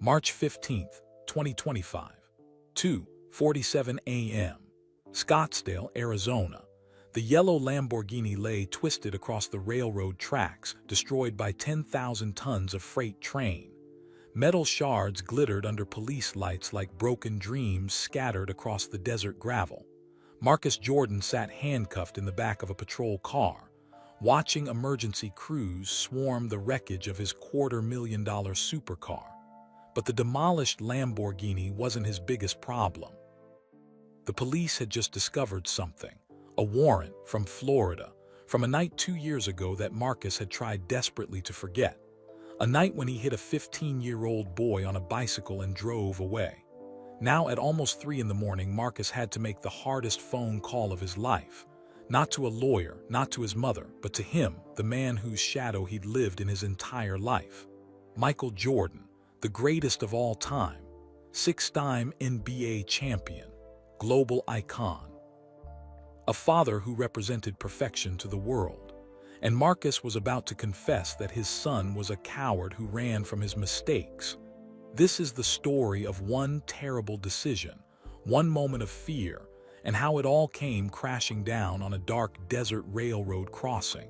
March 15th, 2025, 2:47 a.m. Scottsdale, Arizona. The yellow Lamborghini lay twisted across the railroad tracks, destroyed by 10,000 tons of freight train. Metal shards glittered under police lights like broken dreams scattered across the desert gravel. Marcus Jordan sat handcuffed in the back of a patrol car, watching emergency crews swarm the wreckage of his $250,000 supercar. But the demolished Lamborghini wasn't his biggest problem. The police had just discovered something, a warrant from Florida, from a night 2 years ago that Marcus had tried desperately to forget. A night when he hit a 15-year-old boy on a bicycle and drove away. Now at almost 3 in the morning, Marcus had to make the hardest phone call of his life. Not to a lawyer, not to his mother, but to him, the man whose shadow he'd lived in his entire life. Michael Jordan, the greatest of all time, 6-time NBA champion, global icon. A father who represented perfection to the world. And Marcus was about to confess that his son was a coward who ran from his mistakes. This is the story of one terrible decision, one moment of fear, and how it all came crashing down on a dark desert railroad crossing.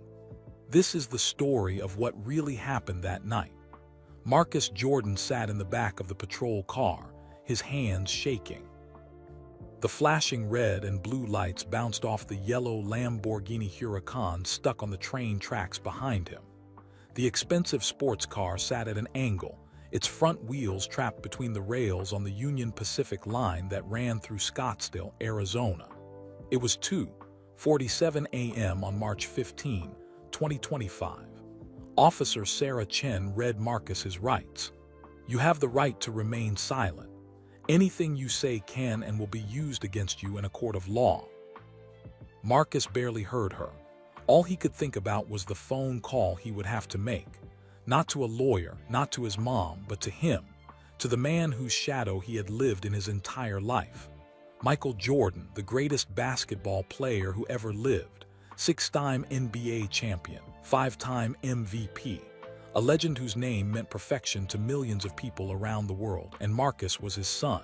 This is the story of what really happened that night. Marcus Jordan sat in the back of the patrol car, his hands shaking. The flashing red and blue lights bounced off the yellow Lamborghini Huracan stuck on the train tracks behind him. The expensive sports car sat at an angle, its front wheels trapped between the rails on the Union Pacific line that ran through Scottsdale, Arizona. It was 2:47 a.m. on March 15, 2025. Officer Sarah Chen read Marcus's rights. You have the right to remain silent. Anything you say can and will be used against you in a court of law. Marcus barely heard her. All he could think about was the phone call he would have to make. Not to a lawyer, not to his mom, but to him, to the man whose shadow he had lived in his entire life. Michael Jordan, the greatest basketball player who ever lived, 6-time NBA champion, 5-time MVP, a legend whose name meant perfection to millions of people around the world, and Marcus was his son.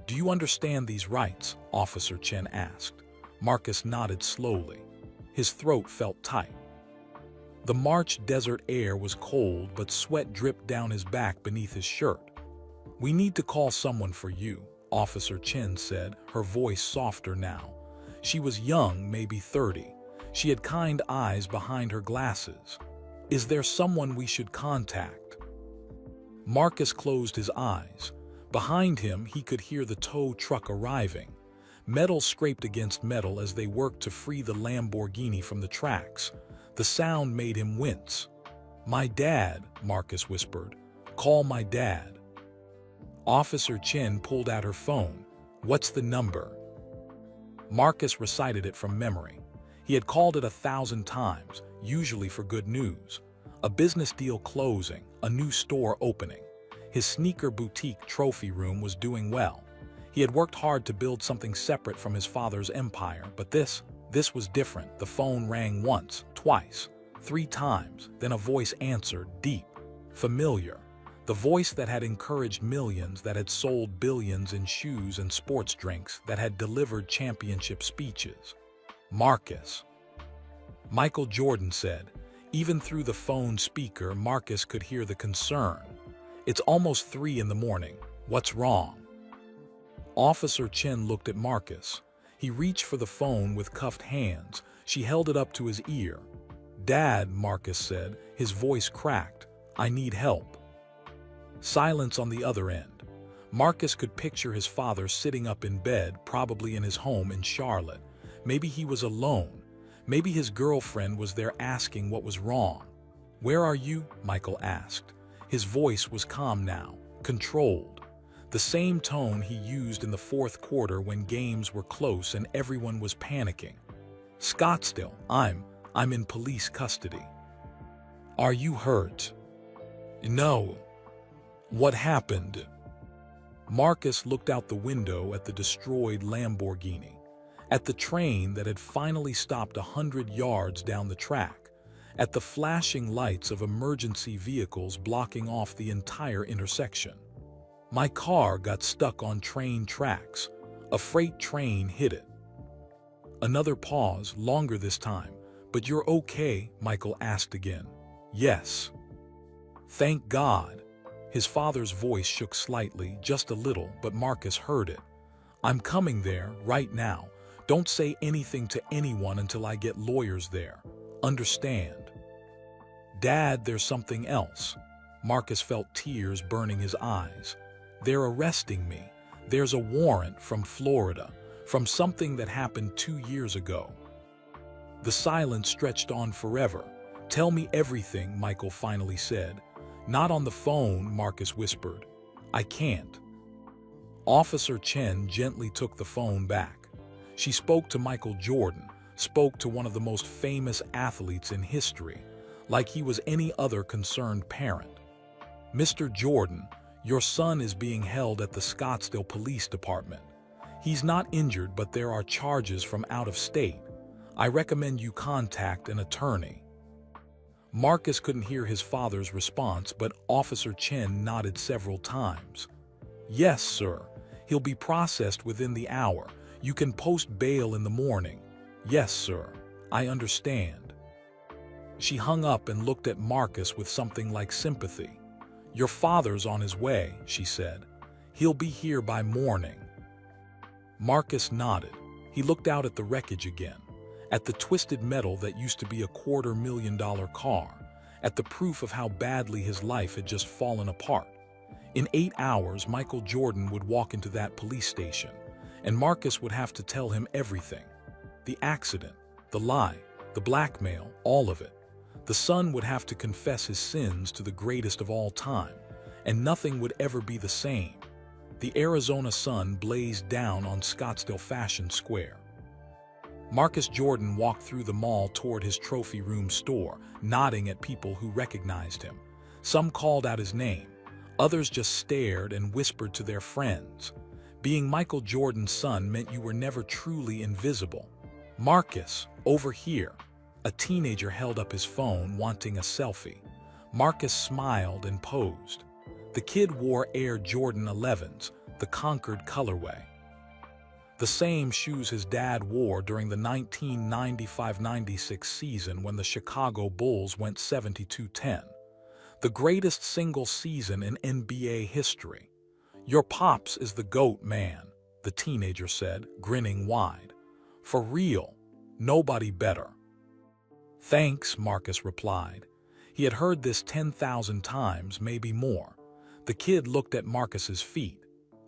Do you understand these rights? Officer Chen asked. Marcus nodded slowly. His throat felt tight. The March desert air was cold, but sweat dripped down his back beneath his shirt. We need to call someone for you, Officer Chen said, her voice softer now. She was young, maybe 30. She had kind eyes behind her glasses. Is there someone we should contact? Marcus closed his eyes. Behind him, he could hear the tow truck arriving. Metal scraped against metal as they worked to free the Lamborghini from the tracks. The sound made him wince. My dad, Marcus whispered. Call my dad. Officer Chen pulled out her phone. What's the number? Marcus recited it from memory. He had called it 1,000 times, usually for good news. A business deal closing, a new store opening. His sneaker boutique trophy room was doing well. He had worked hard to build something separate from his father's empire, but this was different. The phone rang once, twice, 3 times, then a voice answered, deep, familiar. The voice that had encouraged millions, that had sold billions in shoes and sports drinks, that had delivered championship speeches. Marcus. Michael Jordan said. Even through the phone speaker, Marcus could hear the concern. It's almost 3 in the morning. What's wrong? Officer Chen looked at Marcus. He reached for the phone with cuffed hands. She held it up to his ear. Dad, Marcus said, his voice cracked. I need help. Silence on the other end. Marcus could picture his father sitting up in bed, probably in his home in Charlotte. Maybe he was alone. Maybe his girlfriend was there asking what was wrong. Where are you? Michael asked. His voice was calm now, controlled. The same tone he used in the fourth quarter when games were close and everyone was panicking. Scottsdale, I'm in police custody. Are you hurt? No. What happened? Marcus looked out the window at the destroyed Lamborghini, at the train that had finally stopped 100 yards down the track, at the flashing lights of emergency vehicles blocking off the entire intersection. My car got stuck on train tracks. A freight train hit it. Another pause, longer this time. But you're okay? Michael asked again. Yes. Thank God. His father's voice shook slightly, just a little, but Marcus heard it. I'm coming there, right now. Don't say anything to anyone until I get lawyers there. Understand? Dad, there's something else. Marcus felt tears burning his eyes. They're arresting me. There's a warrant from Florida, from something that happened 2 years ago. The silence stretched on forever. Tell me everything, Michael finally said. Not on the phone, Marcus whispered. I can't. Officer Chen gently took the phone back. She spoke to Michael Jordan, spoke to one of the most famous athletes in history, like he was any other concerned parent. Mr. Jordan, your son is being held at the Scottsdale Police Department. He's not injured, but there are charges from out of state. I recommend you contact an attorney. Marcus couldn't hear his father's response, but Officer Chen nodded several times. Yes, sir. He'll be processed within the hour. You can post bail in the morning. Yes, sir. I understand. She hung up and looked at Marcus with something like sympathy. Your father's on his way, she said. He'll be here by morning. Marcus nodded. He looked out at the wreckage again, at the twisted metal that used to be a $250,000 car, at the proof of how badly his life had just fallen apart. In 8 hours, Michael Jordan would walk into that police station, and Marcus would have to tell him everything. The accident, the lie, the blackmail, all of it. The son would have to confess his sins to the greatest of all time, and nothing would ever be the same. The Arizona sun blazed down on Scottsdale Fashion Square. Marcus Jordan walked through the mall toward his trophy room store, nodding at people who recognized him. Some called out his name. Others just stared and whispered to their friends. Being Michael Jordan's son meant you were never truly invisible. Marcus, over here. A teenager held up his phone, wanting a selfie. Marcus smiled and posed. The kid wore Air Jordan 11s, the Concord colorway. The same shoes his dad wore during the 1995-96 season when the Chicago Bulls went 72-10. The greatest single season in NBA history. Your pops is the GOAT, man, the teenager said, grinning wide. For real, nobody better. Thanks, Marcus replied. He had heard this 10,000 times, maybe more. The kid looked at Marcus's feet.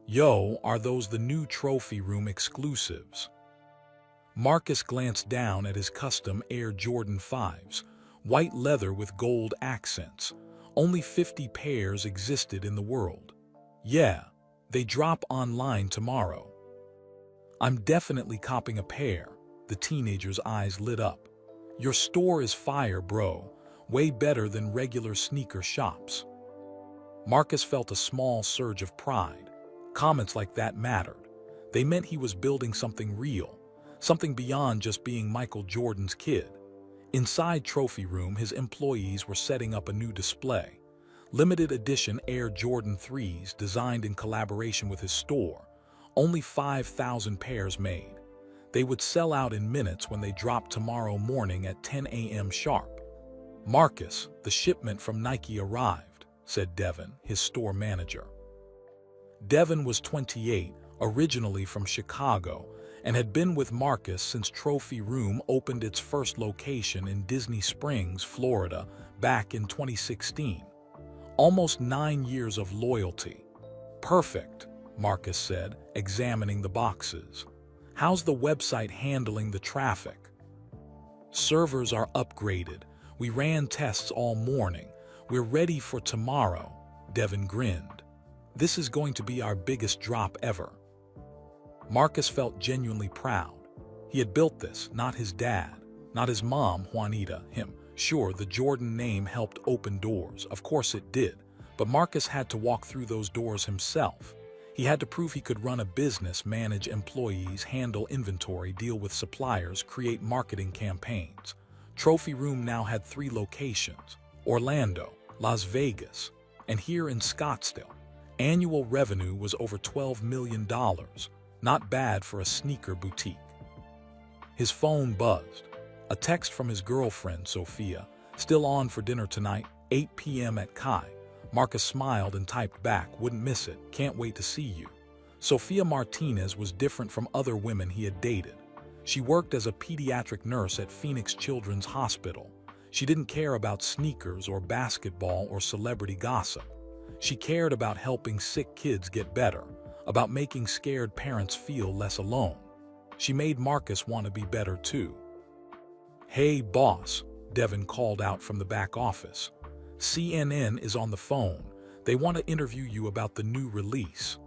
Yo, are those the new trophy room exclusives? Marcus glanced down at his custom Air Jordan 5s, white leather with gold accents. Only 50 pairs existed in the world. Yeah, they drop online tomorrow. I'm definitely copping a pair. The teenager's eyes lit up. Your store is fire, bro. Way better than regular sneaker shops. Marcus felt a small surge of pride. Comments like that mattered. They meant he was building something real, something beyond just being Michael Jordan's kid. Inside Trophy Room, his employees were setting up a new display. Limited edition Air Jordan 3s designed in collaboration with his store. Only 5,000 pairs made. They would sell out in minutes when they dropped tomorrow morning at 10 a.m. sharp. Marcus, the shipment from Nike arrived, said Devin, his store manager. Devin was 28, originally from Chicago, and had been with Marcus since Trophy Room opened its first location in Disney Springs, Florida, back in 2016. Almost 9 years of loyalty. Perfect, Marcus said, examining the boxes. How's the website handling the traffic? Servers are upgraded. We ran tests all morning. We're ready for tomorrow, Devin grinned. This is going to be our biggest drop ever. Marcus felt genuinely proud. He had built this, not his dad, not his mom, Juanita, him. Sure, the Jordan name helped open doors, of course it did, but Marcus had to walk through those doors himself. He had to prove he could run a business, manage employees, handle inventory, deal with suppliers, create marketing campaigns. Trophy Room now had 3 locations: Orlando, Las Vegas, and here in Scottsdale. Annual revenue was over $12 million, not bad for a sneaker boutique. His phone buzzed. A text from his girlfriend, Sophia. Still on for dinner tonight, 8 p.m. at Kai. Marcus smiled and typed back, wouldn't miss it, can't wait to see you. Sophia Martinez was different from other women he had dated. She worked as a pediatric nurse at Phoenix Children's Hospital. She didn't care about sneakers or basketball or celebrity gossip. She cared about helping sick kids get better, about making scared parents feel less alone. She made Marcus want to be better too. "Hey, boss," Devin called out from the back office. "CNN is on the phone. They want to interview you about the new release."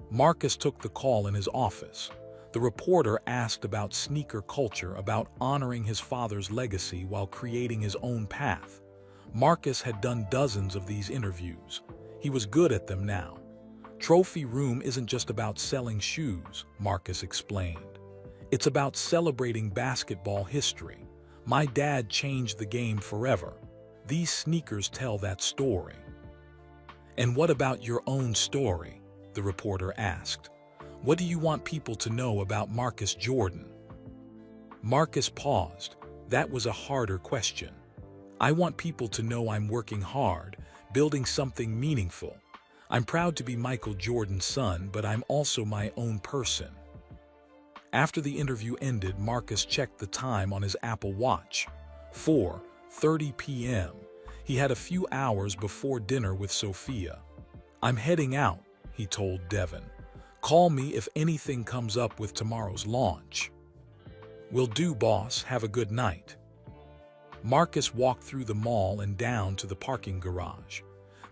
Marcus took the call in his office. The reporter asked about sneaker culture, about honoring his father's legacy while creating his own path. Marcus had done dozens of these interviews. He was good at them now. "Trophy Room isn't just about selling shoes," Marcus explained. "It's about celebrating basketball history. My dad changed the game forever. These sneakers tell that story." "And what about your own story?" the reporter asked. "What do you want people to know about Marcus Jordan?" Marcus paused. That was a harder question. "I want people to know I'm working hard, building something meaningful. I'm proud to be Michael Jordan's son, but I'm also my own person." After the interview ended, Marcus checked the time on his Apple Watch. 4:30 p.m. He had a few hours before dinner with Sophia. "I'm heading out," he told Devin. "Call me if anything comes up with tomorrow's launch." "Will do, boss. Have a good night." Marcus walked through the mall and down to the parking garage.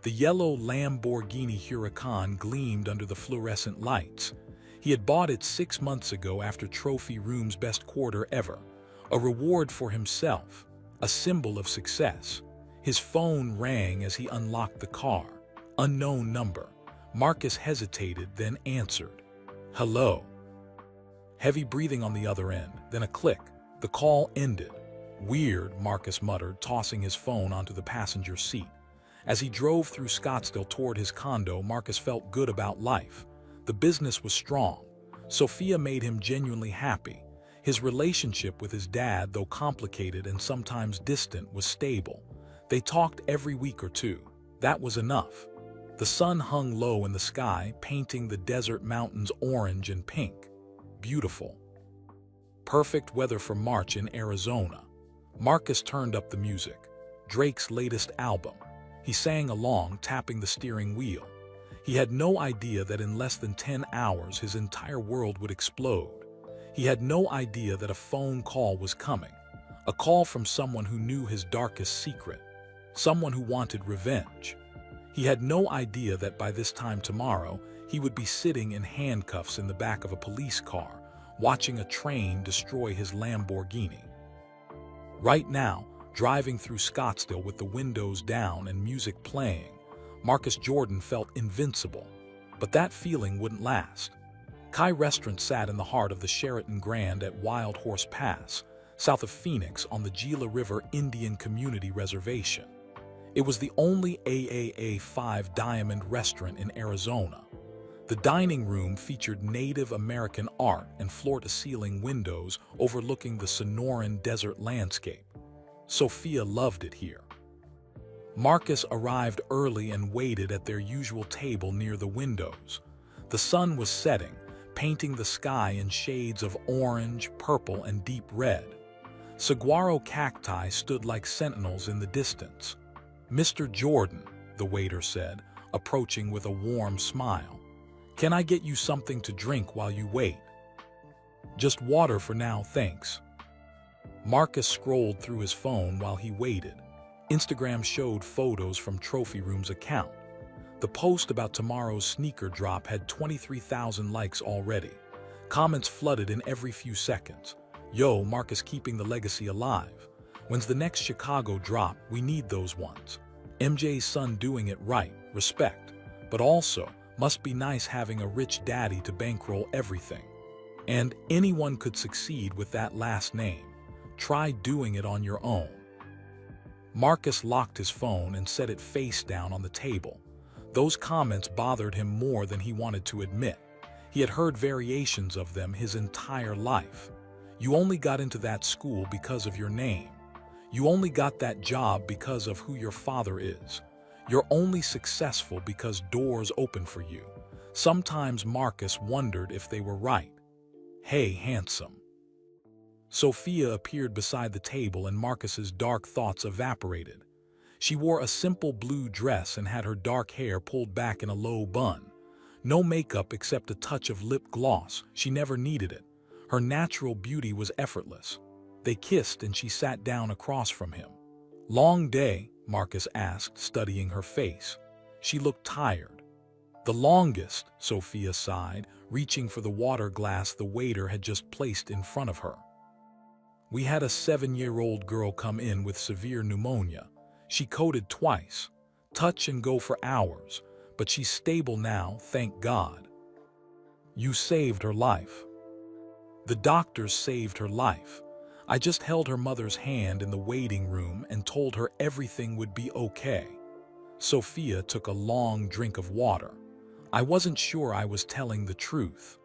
The yellow Lamborghini Huracan gleamed under the fluorescent lights. He had bought it 6 months ago after Trophy Room's best quarter ever. A reward for himself, a symbol of success. His phone rang as he unlocked the car. Unknown number. Marcus hesitated, then answered. "Hello." Heavy breathing on the other end, then a click. The call ended. "Weird," Marcus muttered, tossing his phone onto the passenger seat. As he drove through Scottsdale toward his condo, Marcus felt good about life. The business was strong. Sophia made him genuinely happy. His relationship with his dad, though complicated and sometimes distant, was stable. They talked every week or two. That was enough. The sun hung low in the sky, painting the desert mountains orange and pink. Beautiful. Perfect weather for March in Arizona. Marcus turned up the music. Drake's latest album. He sang along, tapping the steering wheel. He had no idea that in less than 10 hours his entire world would explode. He had no idea that a phone call was coming. A call from someone who knew his darkest secret. Someone who wanted revenge. He had no idea that by this time tomorrow, he would be sitting in handcuffs in the back of a police car, watching a train destroy his Lamborghini. Right now, driving through Scottsdale with the windows down and music playing, Marcus Jordan felt invincible. But that feeling wouldn't last. Kai Restaurant sat in the heart of the Sheraton Grand at Wild Horse Pass, south of Phoenix on the Gila River Indian Community Reservation. It was the only AAA 5 Diamond restaurant in Arizona. The dining room featured Native American art and floor-to-ceiling windows overlooking the Sonoran desert landscape. Sophia loved it here. Marcus arrived early and waited at their usual table near the windows. The sun was setting, painting the sky in shades of orange, purple, and deep red. Saguaro cacti stood like sentinels in the distance. "Mr. Jordan," the waiter said, approaching with a warm smile. "Can I get you something to drink while you wait?" "Just water for now, thanks." Marcus scrolled through his phone while he waited. Instagram showed photos from Trophy Room's account. The post about tomorrow's sneaker drop had 23,000 likes already. Comments flooded in every few seconds. "Yo, Marcus keeping the legacy alive. When's the next Chicago drop? We need those ones. MJ's son doing it right, respect. But also, must be nice having a rich daddy to bankroll everything. And anyone could succeed with that last name. Try doing it on your own." Marcus locked his phone and set it face down on the table. Those comments bothered him more than he wanted to admit. He had heard variations of them his entire life. You only got into that school because of your name. You only got that job because of who your father is. You're only successful because doors open for you. Sometimes Marcus wondered if they were right. Hey, handsome. Sophia appeared beside the table and Marcus's dark thoughts evaporated. She wore a simple blue dress and had her dark hair pulled back in a low bun. No makeup except a touch of lip gloss. She never needed it. Her natural beauty was effortless. They kissed and she sat down across from him. Long day? Marcus asked, studying her face. She looked tired. The longest, Sophia sighed, reaching for the water glass the waiter had just placed in front of her. We had a 7-year-old girl come in with severe pneumonia. She coded twice. Touch and go for hours, but she's stable now, thank God. You saved her life. The doctors saved her life. I just held her mother's hand in the waiting room and told her everything would be okay. Sophia took a long drink of water. I wasn't sure I was telling the truth.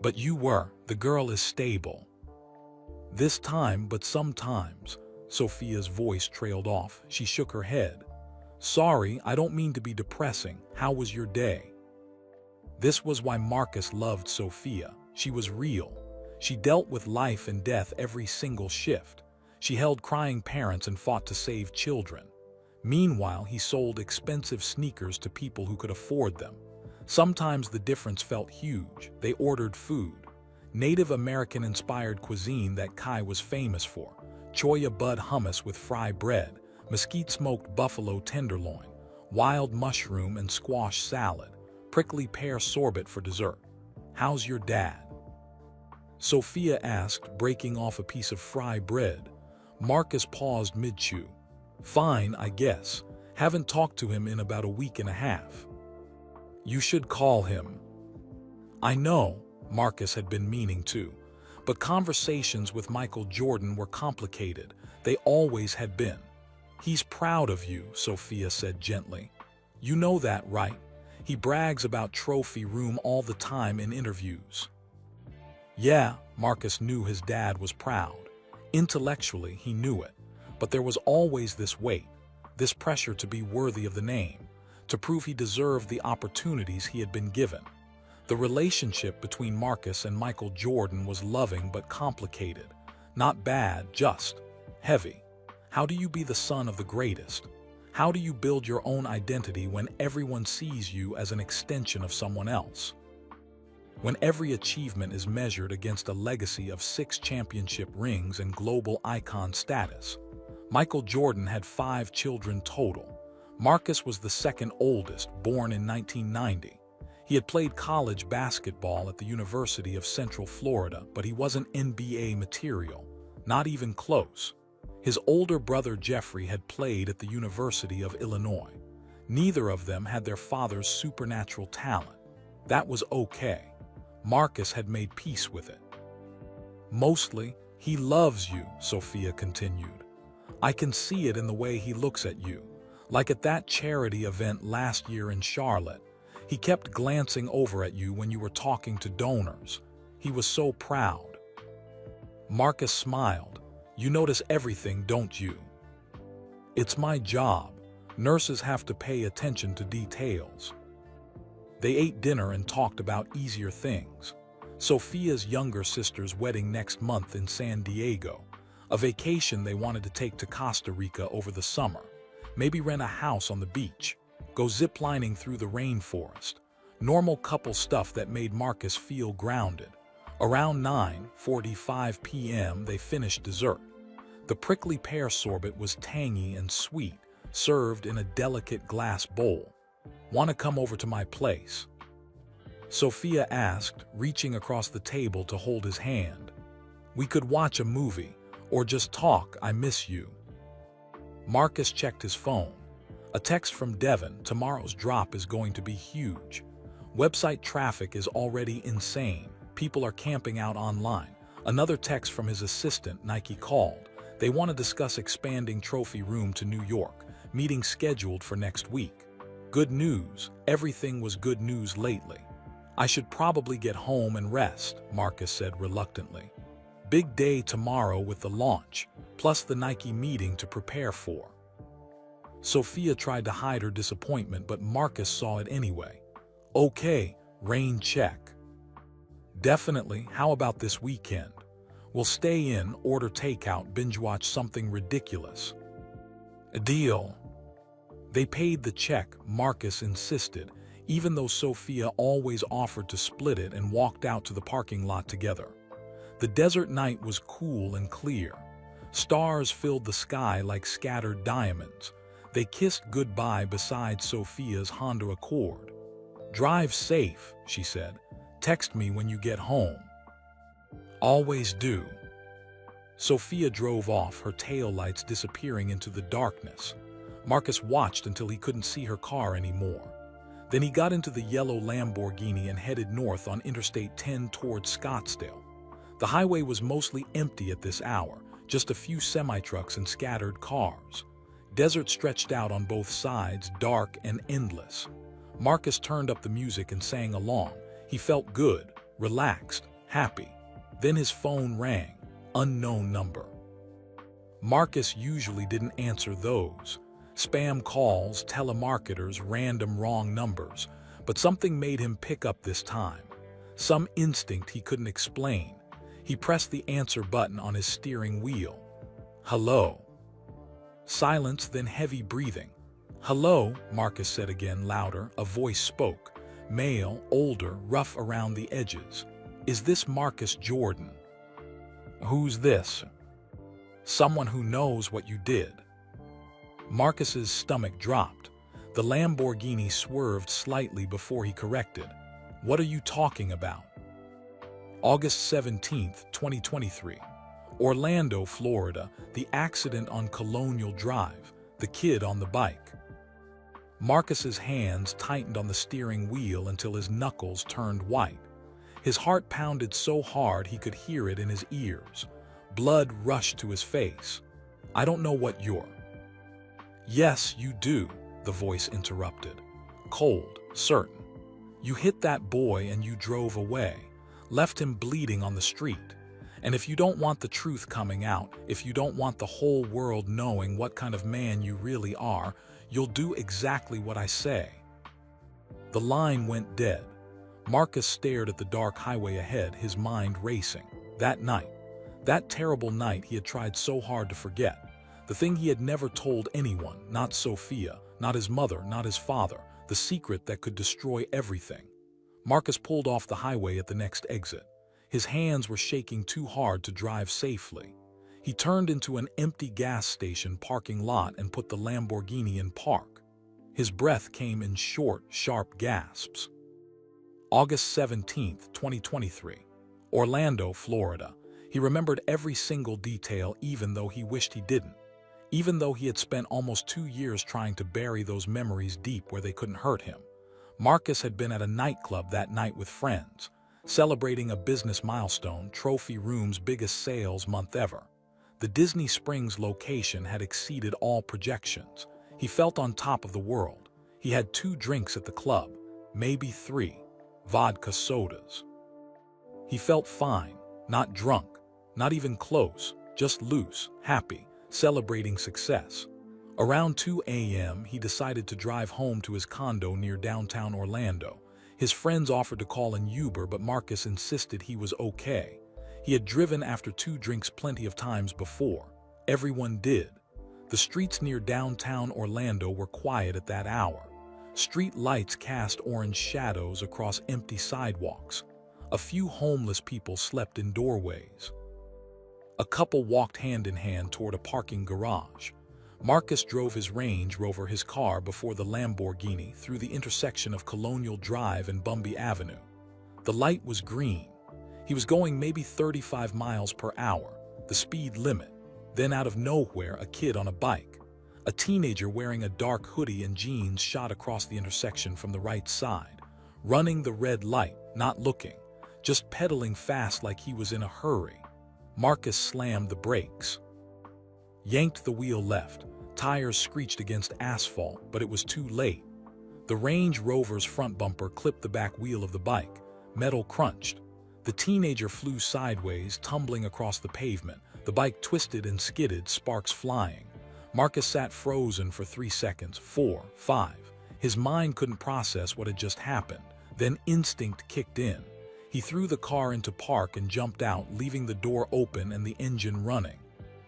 But you were. The girl is stable. This time, but sometimes. Sophia's voice trailed off. She shook her head. Sorry, I don't mean to be depressing. How was your day? This was why Marcus loved Sophia. She was real. She dealt with life and death every single shift. She held crying parents and fought to save children. Meanwhile, he sold expensive sneakers to people who could afford them. Sometimes the difference felt huge. They ordered food. Native American-inspired cuisine that Kai was famous for. Choya bud hummus with fry bread, mesquite-smoked buffalo tenderloin, wild mushroom and squash salad, prickly pear sorbet for dessert. How's your dad? Sophia asked, breaking off a piece of fry bread. Marcus paused mid-chew. Fine, I guess. Haven't talked to him in about a week and a half. You should call him. I know, Marcus had been meaning to, but conversations with Michael Jordan were complicated. They always had been. He's proud of you, Sophia said gently. You know that, right? He brags about trophy room all the time in interviews. Yeah, Marcus knew his dad was proud. Intellectually, he knew it. But there was always this weight, this pressure to be worthy of the name, to prove he deserved the opportunities he had been given. The relationship between Marcus and Michael Jordan was loving but complicated. Not bad, just heavy. How do you be the son of the greatest? How do you build your own identity when everyone sees you as an extension of someone else? When every achievement is measured against a legacy of 6 championship rings and global icon status. Michael Jordan had 5 children total. Marcus was the second oldest, born in 1990. He had played college basketball at the University of Central Florida, but he wasn't NBA material, not even close. His older brother Jeffrey had played at the University of Illinois. Neither of them had their father's supernatural talent. That was okay. Marcus had made peace with it. Mostly, he loves you, Sophia continued. I can see it in the way he looks at you. Like at that charity event last year in Charlotte. He kept glancing over at you when you were talking to donors. He was so proud. Marcus smiled. You notice everything, don't you? It's my job. Nurses have to pay attention to details. They ate dinner and talked about easier things. Sophia's younger sister's wedding next month in San Diego. A vacation they wanted to take to Costa Rica over the summer. Maybe rent a house on the beach. Go ziplining through the rainforest. Normal couple stuff that made Marcus feel grounded. Around 9:45 p.m. they finished dessert. The prickly pear sorbet was tangy and sweet, served in a delicate glass bowl. Want to come over to my place? Sophia asked, reaching across the table to hold his hand. We could watch a movie, or just talk. I miss you. Marcus checked his phone. A text from Devin, tomorrow's drop is going to be huge. Website traffic is already insane. People are camping out online. Another text from his assistant, Nike called. They want to discuss expanding trophy room to New York. Meeting scheduled for next week. Good news. Everything was good news lately. I should probably get home and rest, Marcus said reluctantly. Big day tomorrow with the launch, plus the Nike meeting to prepare for. Sophia tried to hide her disappointment, but Marcus saw it anyway. Okay, rain check. Definitely, how about this weekend? We'll stay in, order takeout, binge-watch something ridiculous. A deal. They paid the check, Marcus insisted, even though Sophia always offered to split it, and walked out to the parking lot together. The desert night was cool and clear. Stars filled the sky like scattered diamonds. They kissed goodbye beside Sophia's Honda Accord. Drive safe, she said. Text me when you get home. Always do. Sophia drove off, her taillights disappearing into the darkness. Marcus watched until he couldn't see her car anymore. Then he got into the yellow Lamborghini and headed north on Interstate 10 toward Scottsdale. The highway was mostly empty at this hour, just a few semi-trucks and scattered cars. Desert stretched out on both sides, dark and endless. Marcus turned up the music and sang along. He felt good, relaxed, happy. Then his phone rang. Unknown number. Marcus usually didn't answer those. Spam calls, telemarketers, random wrong numbers. But something made him pick up this time. Some instinct he couldn't explain. He pressed the answer button on his steering wheel. Hello. Silence, then heavy breathing. Hello, Marcus said again, louder. A voice spoke. Male, older, rough around the edges. Is this Marcus Jordan? Who's this? Someone who knows what you did. Marcus's stomach dropped. The Lamborghini swerved slightly before he corrected. What are you talking about? August 17, 2023. Orlando, Florida, the accident on Colonial Drive, the kid on the bike. Marcus's hands tightened on the steering wheel until his knuckles turned white. His heart pounded so hard he could hear it in his ears. Blood rushed to his face. I don't know what you're. Yes, you do, the voice interrupted. Cold, certain. You hit that boy and you drove away, left him bleeding on the street. And if you don't want the truth coming out, if you don't want the whole world knowing what kind of man you really are, you'll do exactly what I say. The line went dead. Marcus stared at the dark highway ahead, his mind racing. That night, that terrible night he had tried so hard to forget. The thing he had never told anyone, not Sophia, not his mother, not his father, the secret that could destroy everything. Marcus pulled off the highway at the next exit. His hands were shaking too hard to drive safely. He turned into an empty gas station parking lot and put the Lamborghini in park. His breath came in short, sharp gasps. August 17, 2023. Orlando, Florida. He remembered every single detail, even though he wished he didn't. Even though he had spent almost 2 years trying to bury those memories deep where they couldn't hurt him. Marcus had been at a nightclub that night with friends, celebrating a business milestone, Trophy Room's biggest sales month ever. The Disney Springs location had exceeded all projections. He felt on top of the world. He had 2 drinks at the club, maybe 3, vodka sodas. He felt fine, not drunk, not even close, just loose, happy, celebrating success. Around 2 a.m., he decided to drive home to his condo near downtown Orlando. His friends offered to call an Uber, but Marcus insisted he was okay. He had driven after 2 drinks plenty of times before. Everyone did. The streets near downtown Orlando were quiet at that hour. Street lights cast orange shadows across empty sidewalks. A few homeless people slept in doorways. A couple walked hand in hand toward a parking garage. Marcus drove his Range Rover, his car, before the Lamborghini through the intersection of Colonial Drive and Bumby Avenue. The light was green. He was going maybe 35 miles per hour, the speed limit. Then out of nowhere, a kid on a bike. A teenager wearing a dark hoodie and jeans shot across the intersection from the right side, running the red light, not looking, just pedaling fast like he was in a hurry. Marcus slammed the brakes, yanked the wheel left. Tires screeched against asphalt, but it was too late. The Range Rover's front bumper clipped the back wheel of the bike. Metal crunched. The teenager flew sideways, tumbling across the pavement. The bike twisted and skidded, sparks flying. Marcus sat frozen for 3 seconds, 4, 5. His mind couldn't process what had just happened. Then instinct kicked in. He threw the car into park and jumped out, leaving the door open and the engine running.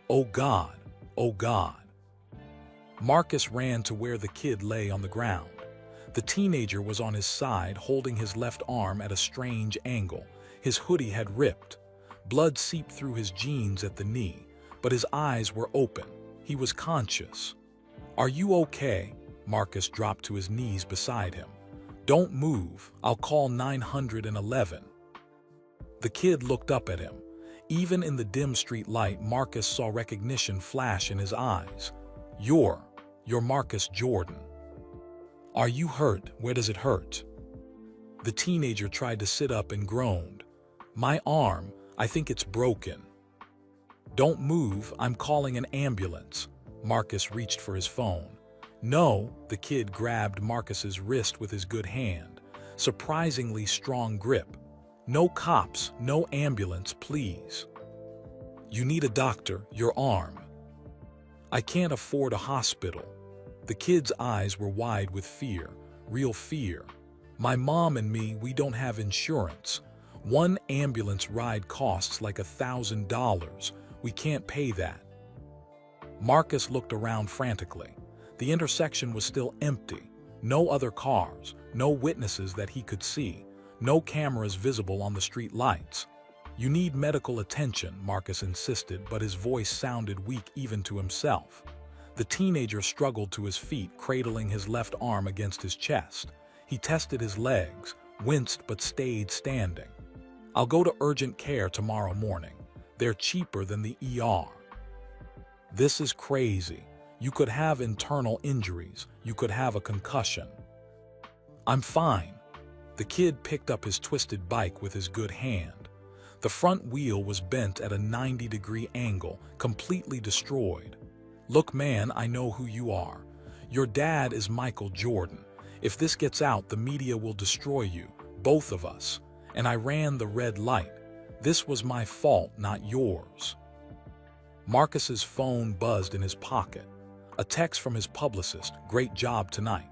Oh God! Oh God! Marcus ran to where the kid lay on the ground. The teenager was on his side, holding his left arm at a strange angle. His hoodie had ripped. Blood seeped through his jeans at the knee, but his eyes were open. He was conscious. "Are you okay?" Marcus dropped to his knees beside him. "Don't move. I'll call 911. The kid looked up at him. Even in the dim street light, Marcus saw recognition flash in his eyes. You're Marcus Jordan. Are you hurt? Where does it hurt?" The teenager tried to sit up and groaned. "My arm, I think it's broken." "Don't move, I'm calling an ambulance." Marcus reached for his phone. "No," the kid grabbed Marcus's wrist with his good hand. Surprisingly strong grip. "No cops, no ambulance, please. You need a doctor, your arm." "I can't afford a hospital." The kid's eyes were wide with fear, real fear. "My mom and me, we don't have insurance. One ambulance ride costs like $1,000. We can't pay that." Marcus looked around frantically. The intersection was still empty. No other cars, no witnesses that he could see, no cameras visible on the street lights. "You need medical attention," Marcus insisted, but his voice sounded weak even to himself. The teenager struggled to his feet, cradling his left arm against his chest. He tested his legs, winced but stayed standing. "I'll go to urgent care tomorrow morning. They're cheaper than the ER." "This is crazy. You could have internal injuries. You could have a concussion." "I'm fine." The kid picked up his twisted bike with his good hand. The front wheel was bent at a 90-degree angle, completely destroyed. "Look, man, I know who you are. Your dad is Michael Jordan. If this gets out, the media will destroy you, both of us. And I ran the red light. This was my fault, not yours." Marcus's phone buzzed in his pocket. A text from his publicist: "Great job tonight.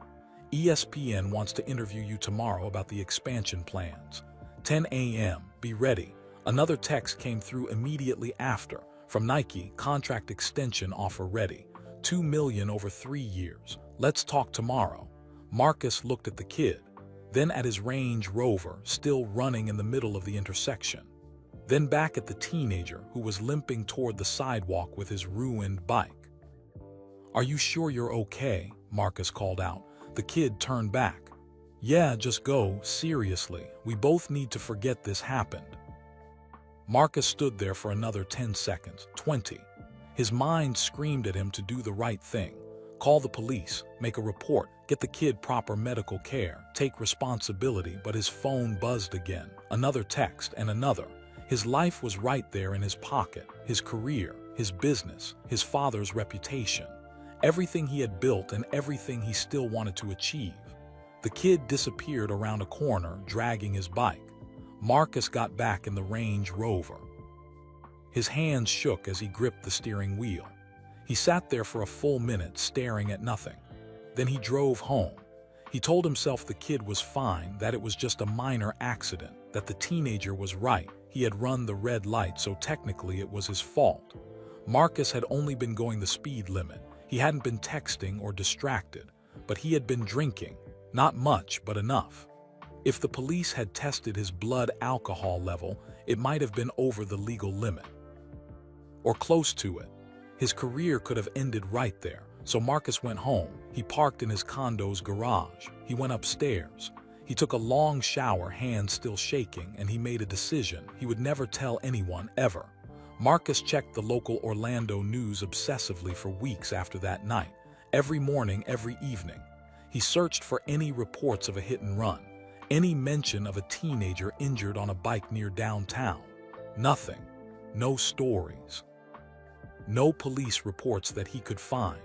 ESPN wants to interview you tomorrow about the expansion plans. 10 a.m. Be ready." Another text came through immediately after. From Nike: "Contract extension offer ready. $2 million over 3 years. Let's talk tomorrow." Marcus looked at the kid, then at his Range Rover, still running in the middle of the intersection. Then back at the teenager, who was limping toward the sidewalk with his ruined bike. "Are you sure you're okay?" Marcus called out. The kid turned back. "Yeah, just go, seriously. We both need to forget this happened." Marcus stood there for another 10 seconds, 20. His mind screamed at him to do the right thing. Call the police, make a report, get the kid proper medical care, take responsibility, but his phone buzzed again. Another text and another. His life was right there in his pocket, his career, his business, his father's reputation. Everything he had built and everything he still wanted to achieve. The kid disappeared around a corner, dragging his bike. Marcus got back in the Range Rover. His hands shook as he gripped the steering wheel. He sat there for a full minute, staring at nothing. Then he drove home. He told himself the kid was fine, that it was just a minor accident, that the teenager was right. He had run the red light, so technically it was his fault. Marcus had only been going the speed limit. He hadn't been texting or distracted, but he had been drinking. Not much, but enough. If the police had tested his blood alcohol level, it might have been over the legal limit. Or close to it. His career could have ended right there. So Marcus went home. He parked in his condo's garage. He went upstairs. He took a long shower, hands still shaking, and he made a decision. He would never tell anyone, ever. Marcus checked the local Orlando news obsessively for weeks after that night. Every morning, every evening. He searched for any reports of a hit and run. Any mention of a teenager injured on a bike near downtown. Nothing. No stories. No police reports that he could find.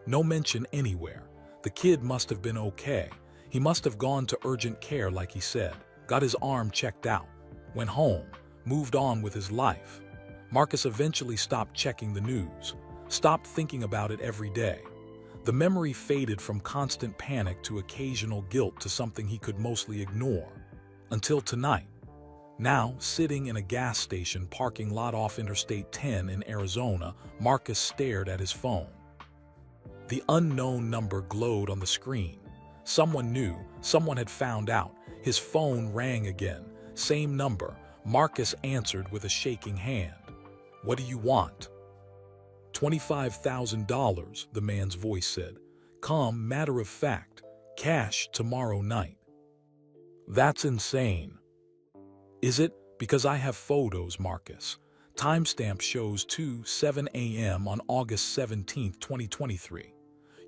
No mention anywhere. The kid must have been okay. He must have gone to urgent care like he said, got his arm checked out, went home, moved on with his life. Marcus eventually stopped checking the news, stopped thinking about it every day. The memory faded from constant panic to occasional guilt to something he could mostly ignore. Until tonight. Now, sitting in a gas station parking lot off Interstate 10 in Arizona, Marcus stared at his phone. The unknown number glowed on the screen. Someone knew, someone had found out. His phone rang again. Same number. Marcus answered with a shaking hand. "What do you want?" $25,000, the man's voice said. Calm, matter of fact. Cash tomorrow night. That's insane. Is it? Because I have photos, Marcus. Timestamp shows 2:07 a.m. on August 17, 2023.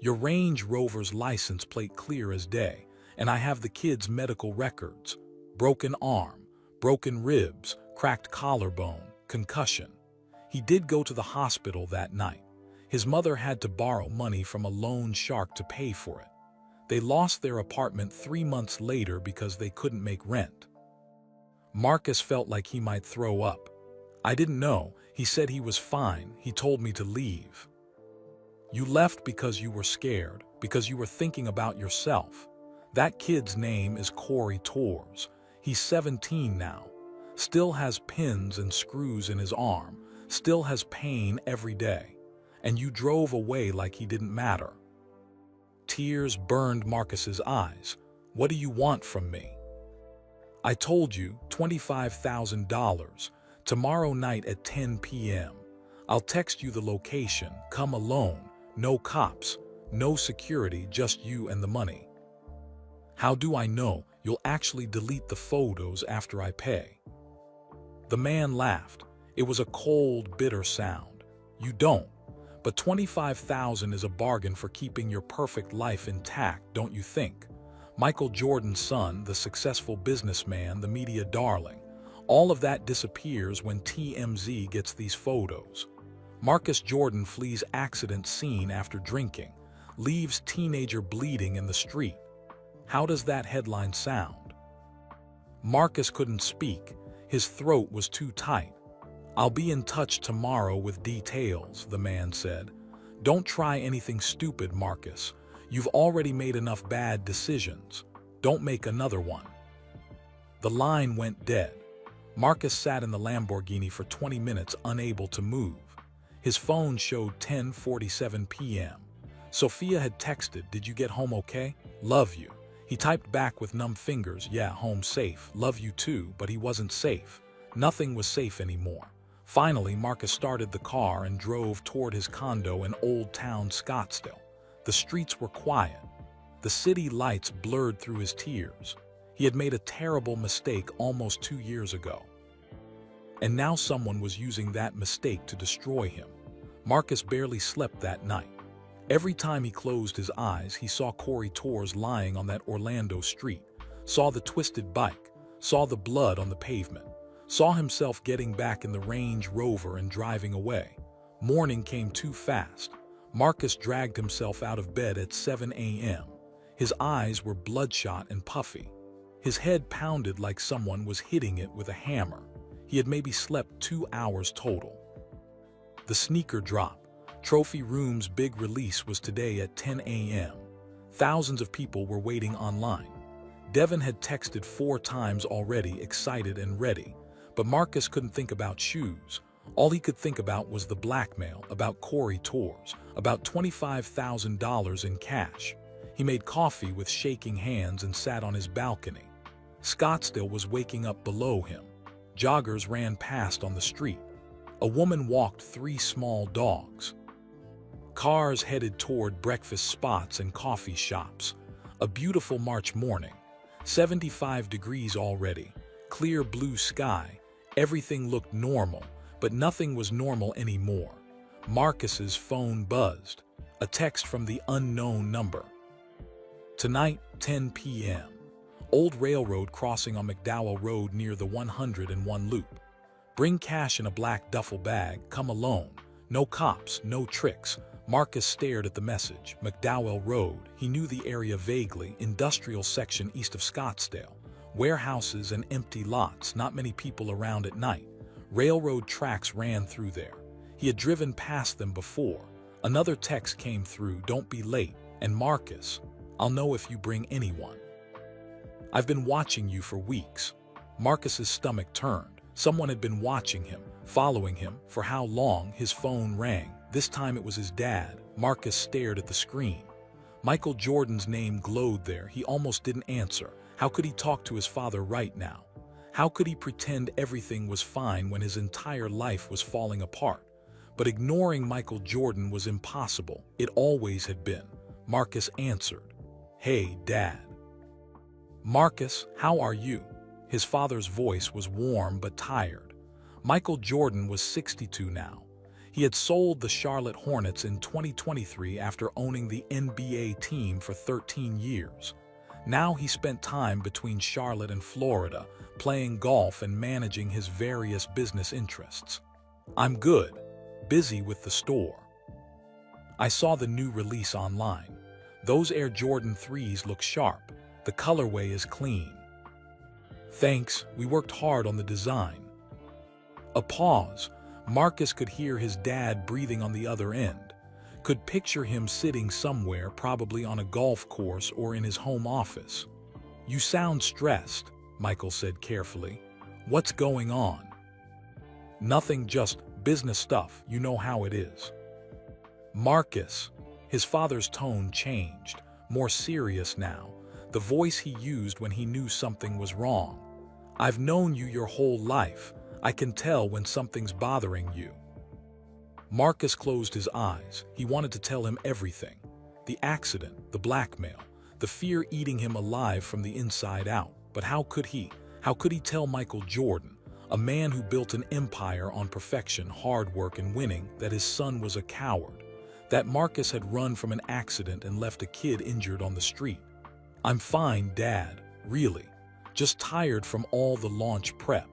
Your Range Rover's license plate clear as day, and I have the kid's medical records. Broken arm, broken ribs, cracked collarbone, concussion. He did go to the hospital that night. His mother had to borrow money from a loan shark to pay for it. They lost their apartment 3 months later because they couldn't make rent. Marcus felt like he might throw up. I didn't know. He said he was fine. He told me to leave. You left because you were scared, because you were thinking about yourself. That kid's name is Corey Torres. He's 17 now. Still has pins and screws in his arm. Still has pain every day. And you drove away like he didn't matter. Tears burned Marcus's eyes. What do you want from me? I told you, $25,000. Tomorrow night at 10 p.m. I'll text you the location. Come alone. No cops. No security, just you and the money. How do I know you'll actually delete the photos after I pay? The man laughed. It was a cold, bitter sound. You don't. But $25,000 is a bargain for keeping your perfect life intact, don't you think? Michael Jordan's son, the successful businessman, the media darling. All of that disappears when TMZ gets these photos. Marcus Jordan flees accident scene after drinking, leaves teenager bleeding in the street. How does that headline sound? Marcus couldn't speak. His throat was too tight. I'll be in touch tomorrow with details, the man said. Don't try anything stupid, Marcus. You've already made enough bad decisions. Don't make another one. The line went dead. Marcus sat in the Lamborghini for 20 minutes, unable to move. His phone showed 10:47 p.m. Sophia had texted, "Did you get home okay? Love you." He typed back with numb fingers, "Yeah, home safe. Love you too," but he wasn't safe. Nothing was safe anymore. Finally, Marcus started the car and drove toward his condo in Old Town Scottsdale. The streets were quiet. The city lights blurred through his tears. He had made a terrible mistake almost 2 years ago. And now someone was using that mistake to destroy him. Marcus barely slept that night. Every time he closed his eyes, he saw Corey Torres lying on that Orlando street, saw the twisted bike, saw the blood on the pavement, saw himself getting back in the Range Rover and driving away. Morning came too fast. Marcus dragged himself out of bed at 7 a.m. His eyes were bloodshot and puffy. His head pounded like someone was hitting it with a hammer. He had maybe slept 2 hours total. The sneaker drop. Trophy Room's big release was today at 10 a.m. Thousands of people were waiting online. Devin had texted 4 times already, excited and ready. But Marcus couldn't think about shoes. All he could think about was the blackmail, about Corey Torres, about $25,000 in cash. He made coffee with shaking hands and sat on his balcony. Scottsdale was waking up below him. Joggers ran past on the street. A woman walked 3 small dogs. Cars headed toward breakfast spots and coffee shops. A beautiful March morning. 75 degrees already. Clear blue sky. Everything looked normal, but nothing was normal anymore. Marcus's phone buzzed. A text from the unknown number. Tonight, 10 p.m. Old railroad crossing on McDowell Road near the 101 loop. Bring cash in a black duffel bag, come alone. No cops, no tricks. Marcus stared at the message. McDowell Road. He knew the area vaguely. Industrial section east of Scottsdale. Warehouses and empty lots, not many people around at night. Railroad tracks ran through there. He had driven past them before. Another text came through, "Don't be late." And Marcus, "I'll know if you bring anyone. I've been watching you for weeks." Marcus's stomach turned. Someone had been watching him, following him. For how long? His phone rang. This time it was his dad. Marcus stared at the screen. Michael Jordan's name glowed there. He almost didn't answer. How could he talk to his father right now? How could he pretend everything was fine when his entire life was falling apart? But ignoring Michael Jordan was impossible. It always had been. Marcus answered. "Hey, Dad." "Marcus, how are you?" His father's voice was warm but tired. Michael Jordan was 62 now. He had sold the Charlotte Hornets in 2023 after owning the NBA team for 13 years. Now he spent time between Charlotte and Florida, playing golf and managing his various business interests. "I'm good. Busy with the store. I saw the new release online. Those Air Jordan 3s look sharp. The colorway is clean." "Thanks, we worked hard on the design." A pause. Marcus could hear his dad breathing on the other end. Could picture him sitting somewhere, probably on a golf course or in his home office. "You sound stressed," Michael said carefully. "What's going on?" "Nothing, just business stuff. You know how it is." "Marcus." His father's tone changed, more serious now, the voice he used when he knew something was wrong. "I've known you your whole life. I can tell when something's bothering you." Marcus closed his eyes. He wanted to tell him everything. The accident, the blackmail, the fear eating him alive from the inside out. But how could he? How could he tell Michael Jordan, a man who built an empire on perfection, hard work, and winning, that his son was a coward? That Marcus had run from an accident and left a kid injured on the street? "I'm fine, Dad. Really. Just tired from all the launch prep."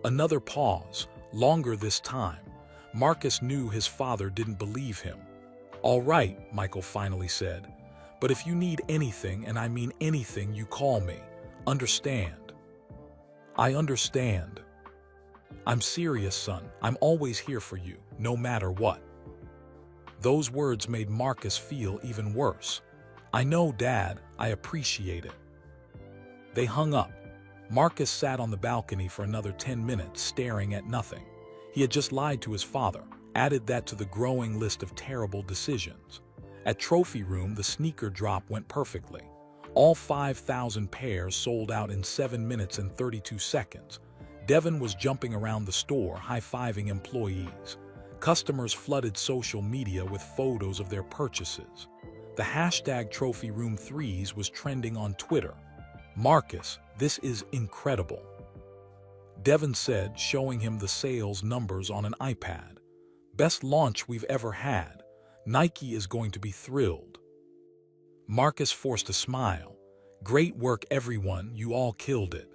Another pause, longer this time. Marcus knew his father didn't believe him. "All right," Michael finally said. "But if you need anything, and I mean anything, you call me. Understand?" "I understand. I'm serious, son. I'm always here for you, no matter what." Those words made Marcus feel even worse. "I know, Dad. I appreciate it." They hung up. Marcus sat on the balcony for another 10 minutes, staring at nothing. He had just lied to his father, added that to the growing list of terrible decisions. At Trophy Room, the sneaker drop went perfectly. All 5,000 pairs sold out in 7 minutes and 32 seconds. Devin was jumping around the store, high-fiving employees. Customers flooded social media with photos of their purchases. The hashtag Trophy Room 3s was trending on Twitter. "Marcus, this is incredible," Devin said, showing him the sales numbers on an iPad. "Best launch we've ever had. Nike is going to be thrilled." Marcus forced a smile. "Great work, everyone. You all killed it."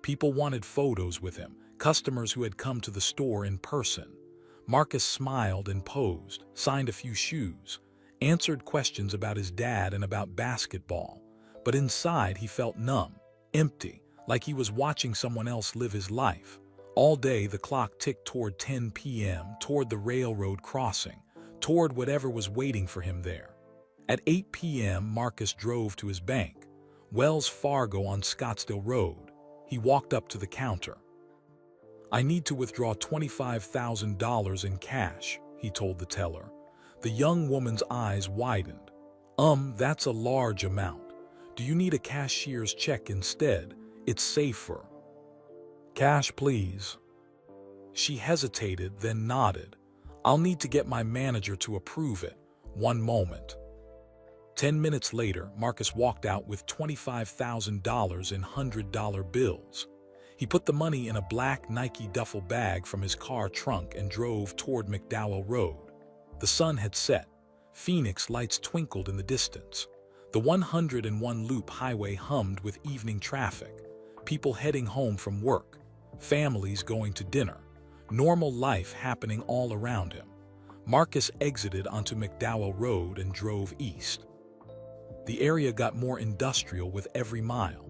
People wanted photos with him, customers who had come to the store in person. Marcus smiled and posed, signed a few shoes, answered questions about his dad and about basketball. But inside he felt numb, empty, like he was watching someone else live his life. All day the clock ticked toward 10 p.m., toward the railroad crossing, toward whatever was waiting for him there. At 8 p.m. Marcus drove to his bank, Wells Fargo on Scottsdale Road. He walked up to the counter. "I need to withdraw $25,000 in cash," he told the teller. The young woman's eyes widened. That's a large amount. Do you need a cashier's check instead? It's safer." "Cash, please." She hesitated, then nodded. "I'll need to get my manager to approve it. One moment." 10 minutes later, Marcus walked out with $25,000 in $100 bills. He put the money in a black Nike duffel bag from his car trunk and drove toward McDowell Road. The sun had set. Phoenix lights twinkled in the distance. The 101 Loop highway hummed with evening traffic. People heading home from work. Families going to dinner. Normal life happening all around him. Marcus exited onto McDowell Road and drove east. The area got more industrial with every mile.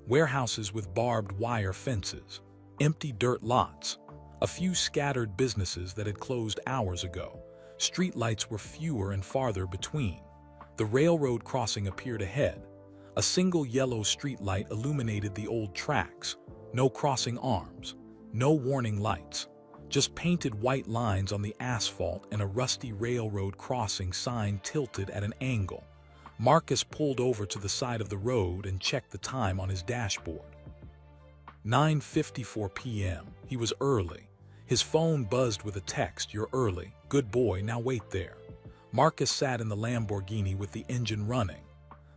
Warehouses with barbed wire fences, empty dirt lots, a few scattered businesses that had closed hours ago. Streetlights were fewer and farther between. The railroad crossing appeared ahead. A single yellow streetlight illuminated the old tracks. No crossing arms, no warning lights, just painted white lines on the asphalt and a rusty railroad crossing sign tilted at an angle. Marcus pulled over to the side of the road and checked the time on his dashboard. 9:54 p.m. He was early. His phone buzzed with a text, "You're early. Good boy, now wait there." Marcus sat in the Lamborghini with the engine running.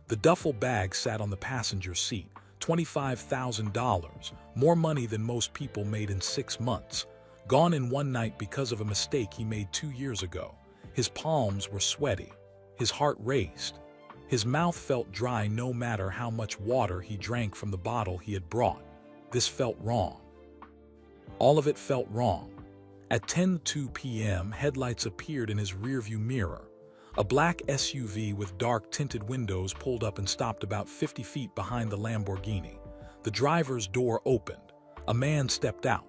The duffel bag sat on the passenger seat. $25,000, more money than most people made in 6 months. Gone in one night because of a mistake he made 2 years ago. His palms were sweaty. His heart raced. His mouth felt dry no matter how much water he drank from the bottle he had brought. This felt wrong. All of it felt wrong. At 10:02 p.m., headlights appeared in his rearview mirror. A black SUV with dark tinted windows pulled up and stopped about 50 feet behind the Lamborghini. The driver's door opened. A man stepped out.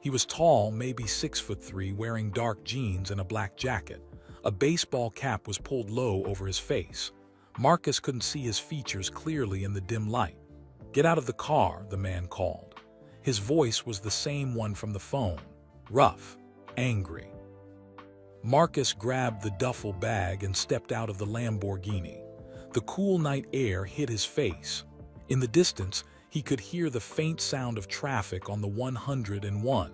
He was tall, maybe 6'3", wearing dark jeans and a black jacket. A baseball cap was pulled low over his face. Marcus couldn't see his features clearly in the dim light. "Get out of the car," the man called. His voice was the same one from the phone, rough, angry. Marcus grabbed the duffel bag and stepped out of the Lamborghini. The cool night air hit his face. In the distance, he could hear the faint sound of traffic on the 101.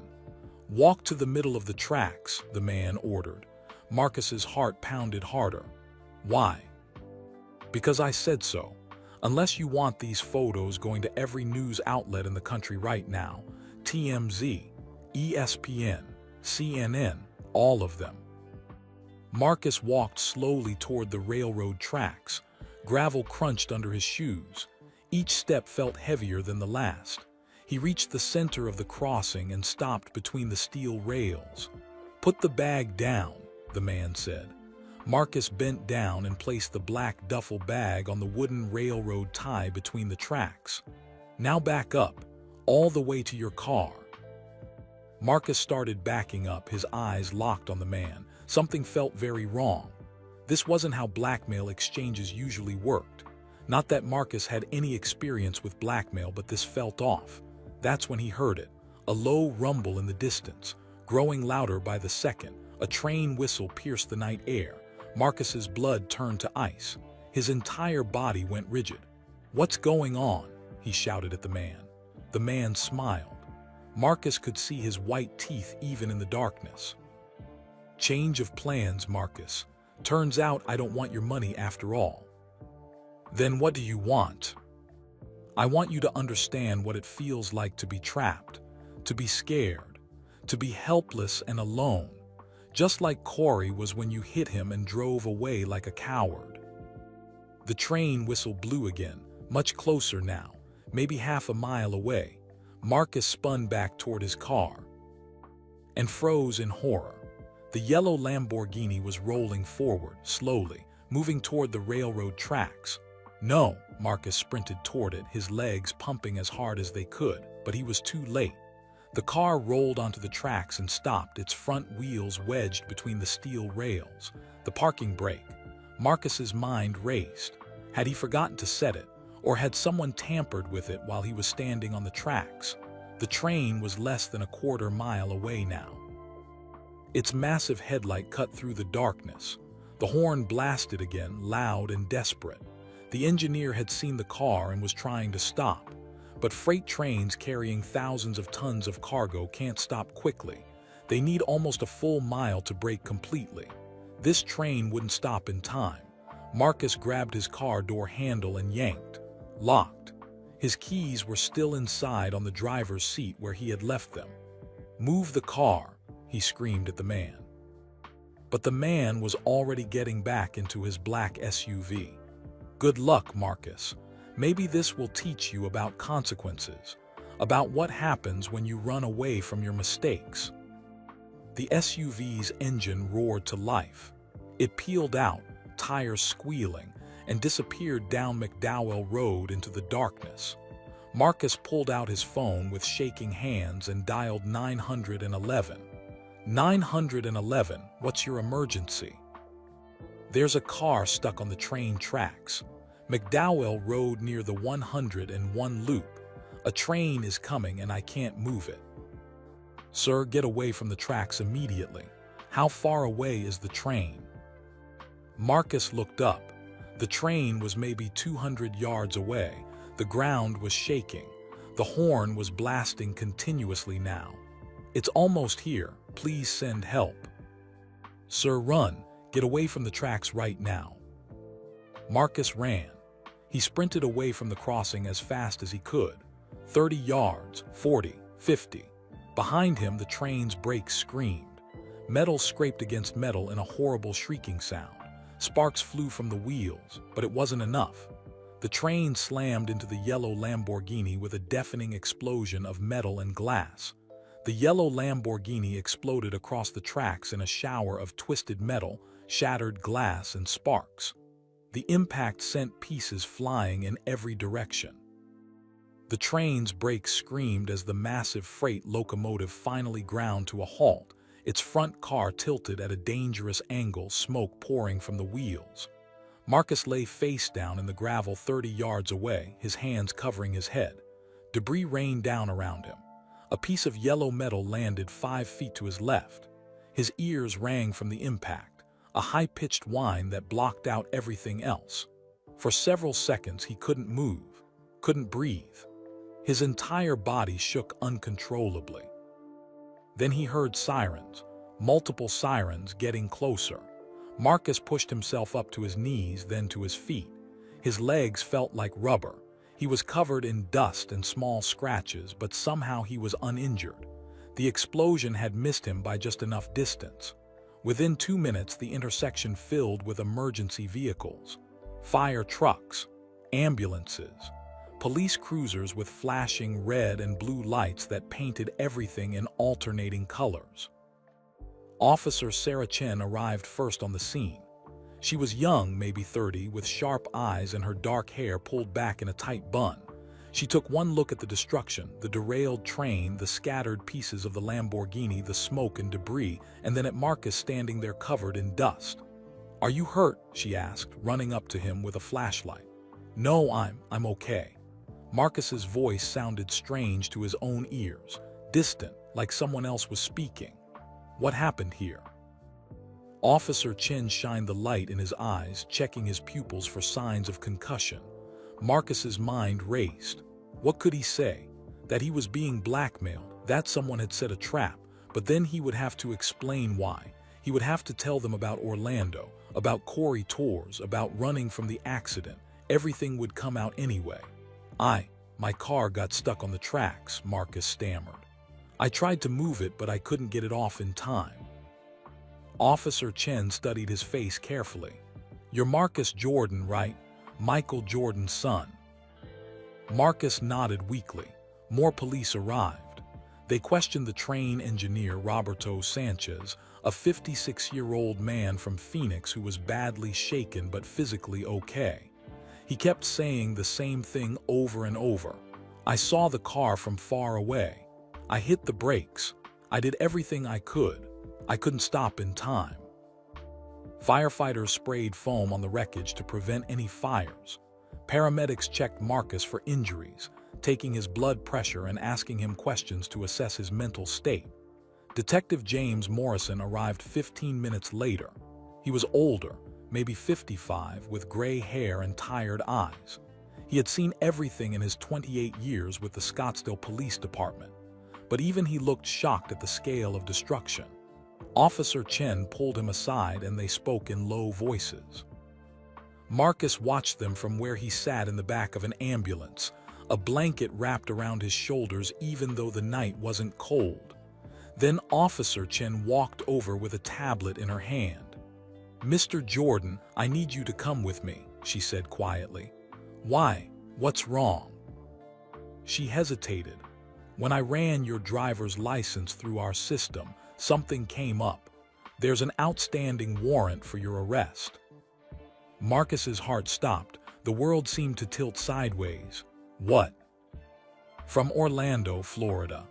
"Walk to the middle of the tracks," the man ordered. Marcus's heart pounded harder. "Why?" "Because I said so. Unless you want these photos going to every news outlet in the country right now, TMZ, ESPN, CNN, all of them." Marcus walked slowly toward the railroad tracks. Gravel crunched under his shoes. Each step felt heavier than the last. He reached the center of the crossing and stopped between the steel rails. "Put the bag down," the man said. Marcus bent down and placed the black duffel bag on the wooden railroad tie between the tracks. "Now back up, all the way to your car." Marcus started backing up, his eyes locked on the man. Something felt very wrong. This wasn't how blackmail exchanges usually worked. Not that Marcus had any experience with blackmail, but this felt off. That's when he heard it, a low rumble in the distance, growing louder by the second. A train whistle pierced the night air. Marcus's blood turned to ice. His entire body went rigid. "What's going on?" he shouted at the man. The man smiled. Marcus could see his white teeth even in the darkness. "Change of plans, Marcus. Turns out I don't want your money after all." "Then what do you want?" "I want you to understand what it feels like to be trapped, to be scared, to be helpless and alone, just like Corey was when you hit him and drove away like a coward." The train whistle blew again, much closer now, maybe half a mile away. Marcus spun back toward his car and froze in horror. The yellow Lamborghini was rolling forward, slowly, moving toward the railroad tracks. "No!" Marcus sprinted toward it, his legs pumping as hard as they could, but he was too late. The car rolled onto the tracks and stopped, its front wheels wedged between the steel rails. The parking brake. Marcus's mind raced. Had he forgotten to set it, or had someone tampered with it while he was standing on the tracks? The train was less than a quarter mile away now. Its massive headlight cut through the darkness. The horn blasted again, loud and desperate. The engineer had seen the car and was trying to stop. But freight trains carrying thousands of tons of cargo can't stop quickly. They need almost a full mile to brake completely. This train wouldn't stop in time. Marcus grabbed his car door handle and yanked. Locked. His keys were still inside on the driver's seat where he had left them. "Move the car," he screamed at the man. But the man was already getting back into his black SUV. "Good luck, Marcus. Maybe this will teach you about consequences, about what happens when you run away from your mistakes." The SUV's engine roared to life. It peeled out, tires squealing, and disappeared down McDowell Road into the darkness. Marcus pulled out his phone with shaking hands and dialed 911. 911, what's your emergency? There's a car stuck on the train tracks. McDowell Road near the 101 loop. A train is coming and I can't move it. Sir, get away from the tracks immediately. How far away is the train? Marcus looked up. The train was maybe 200 yards away. The ground was shaking. The horn was blasting continuously now. It's almost here. Please send help. Sir, run. Get away from the tracks right now. Marcus ran. He sprinted away from the crossing as fast as he could. 30 yards, 40, 50. Behind him, the train's brakes screamed. Metal scraped against metal in a horrible shrieking sound. Sparks flew from the wheels, but it wasn't enough. The train slammed into the yellow Lamborghini with a deafening explosion of metal and glass. The yellow Lamborghini exploded across the tracks in a shower of twisted metal, shattered glass, and sparks. The impact sent pieces flying in every direction. The train's brakes screamed as the massive freight locomotive finally ground to a halt, its front car tilted at a dangerous angle, smoke pouring from the wheels. Marcus lay face down in the gravel 30 yards away, his hands covering his head. Debris rained down around him. A piece of yellow metal landed 5 feet to his left. His ears rang from the impact, a high-pitched whine that blocked out everything else. For several seconds he couldn't move, couldn't breathe. His entire body shook uncontrollably. Then he heard sirens, multiple sirens getting closer. Marcus pushed himself up to his knees, then to his feet. His legs felt like rubber. He was covered in dust and small scratches, but somehow he was uninjured. The explosion had missed him by just enough distance. Within 2 minutes, the intersection filled with emergency vehicles, fire trucks, ambulances, police cruisers with flashing red and blue lights that painted everything in alternating colors. Officer Sarah Chen arrived first on the scene. She was young, maybe 30, with sharp eyes and her dark hair pulled back in a tight bun. She took one look at the destruction, the derailed train, the scattered pieces of the Lamborghini, the smoke and debris, and then at Marcus standing there covered in dust. "Are you hurt?" she asked, running up to him with a flashlight. "No, I'm okay." Marcus's voice sounded strange to his own ears, distant, like someone else was speaking. "What happened here?" Officer Chen shined the light in his eyes, checking his pupils for signs of concussion. Marcus's mind raced. What could he say? That he was being blackmailed, that someone had set a trap, but then he would have to explain why. He would have to tell them about Orlando, about Corey Torres, about running from the accident. Everything would come out anyway. My car got stuck on the tracks," Marcus stammered. "I tried to move it, but I couldn't get it off in time." Officer Chen studied his face carefully. "You're Marcus Jordan, right? Michael Jordan's son." Marcus nodded weakly. More police arrived. They questioned the train engineer Roberto Sanchez, a 56-year-old man from Phoenix who was badly shaken but physically okay. He kept saying the same thing over and over. "I saw the car from far away. I hit the brakes. I did everything I could. I couldn't stop in time." Firefighters sprayed foam on the wreckage to prevent any fires. Paramedics checked Marcus for injuries, taking his blood pressure and asking him questions to assess his mental state. Detective James Morrison arrived 15 minutes later. He was older, maybe 55, with gray hair and tired eyes. He had seen everything in his 28 years with the Scottsdale Police Department, but even he looked shocked at the scale of destruction. Officer Chen pulled him aside and they spoke in low voices. Marcus watched them from where he sat in the back of an ambulance, a blanket wrapped around his shoulders even though the night wasn't cold. Then Officer Chen walked over with a tablet in her hand. "Mr. Jordan, I need you to come with me," she said quietly. "Why? What's wrong?" She hesitated. "When I ran your driver's license through our system, Something came up. There's an outstanding warrant for your arrest. Marcus's heart stopped. The world seemed to tilt sideways. What? From Orlando, Florida.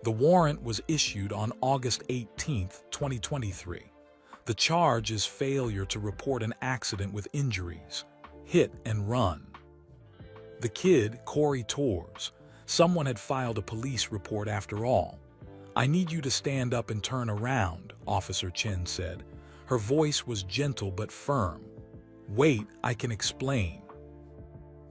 The warrant was issued on August 18, 2023. The charge is failure to report an accident with injuries. Hit and run. The kid, Corey Torres. Someone had filed a police report after all. I need you to stand up and turn around, Officer Chen said. Her voice was gentle but firm. Wait, I can explain.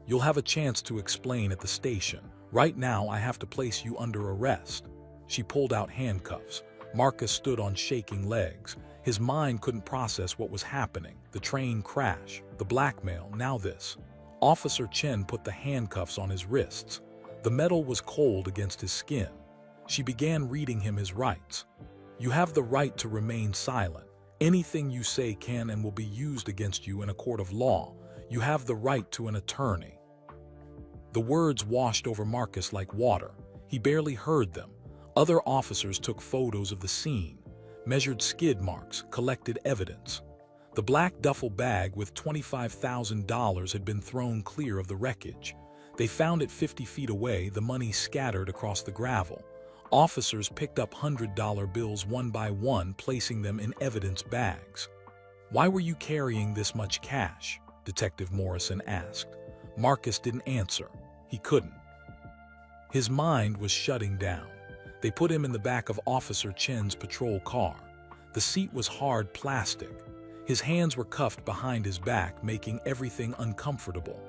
You'll have a chance to explain at the station. Right now, I have to place you under arrest. She pulled out handcuffs. Marcus stood on shaking legs. His mind couldn't process what was happening. The train crash, the blackmail, now this. Officer Chen put the handcuffs on his wrists. The metal was cold against his skin. She began reading him his rights. You have the right to remain silent. Anything you say can and will be used against you in a court of law. You have the right to an attorney. The words washed over Marcus like water. He barely heard them. Other officers took photos of the scene, measured skid marks, collected evidence. The black duffel bag with $25,000 had been thrown clear of the wreckage. They found it 50 feet away, the money scattered across the gravel. Officers picked up $100 bills one by one, placing them in evidence bags. Why were you carrying this much cash? Detective Morrison asked. Marcus didn't answer. He couldn't. His mind was shutting down. They put him in the back of Officer Chen's patrol car. The seat was hard plastic. His hands were cuffed behind his back, making everything uncomfortable.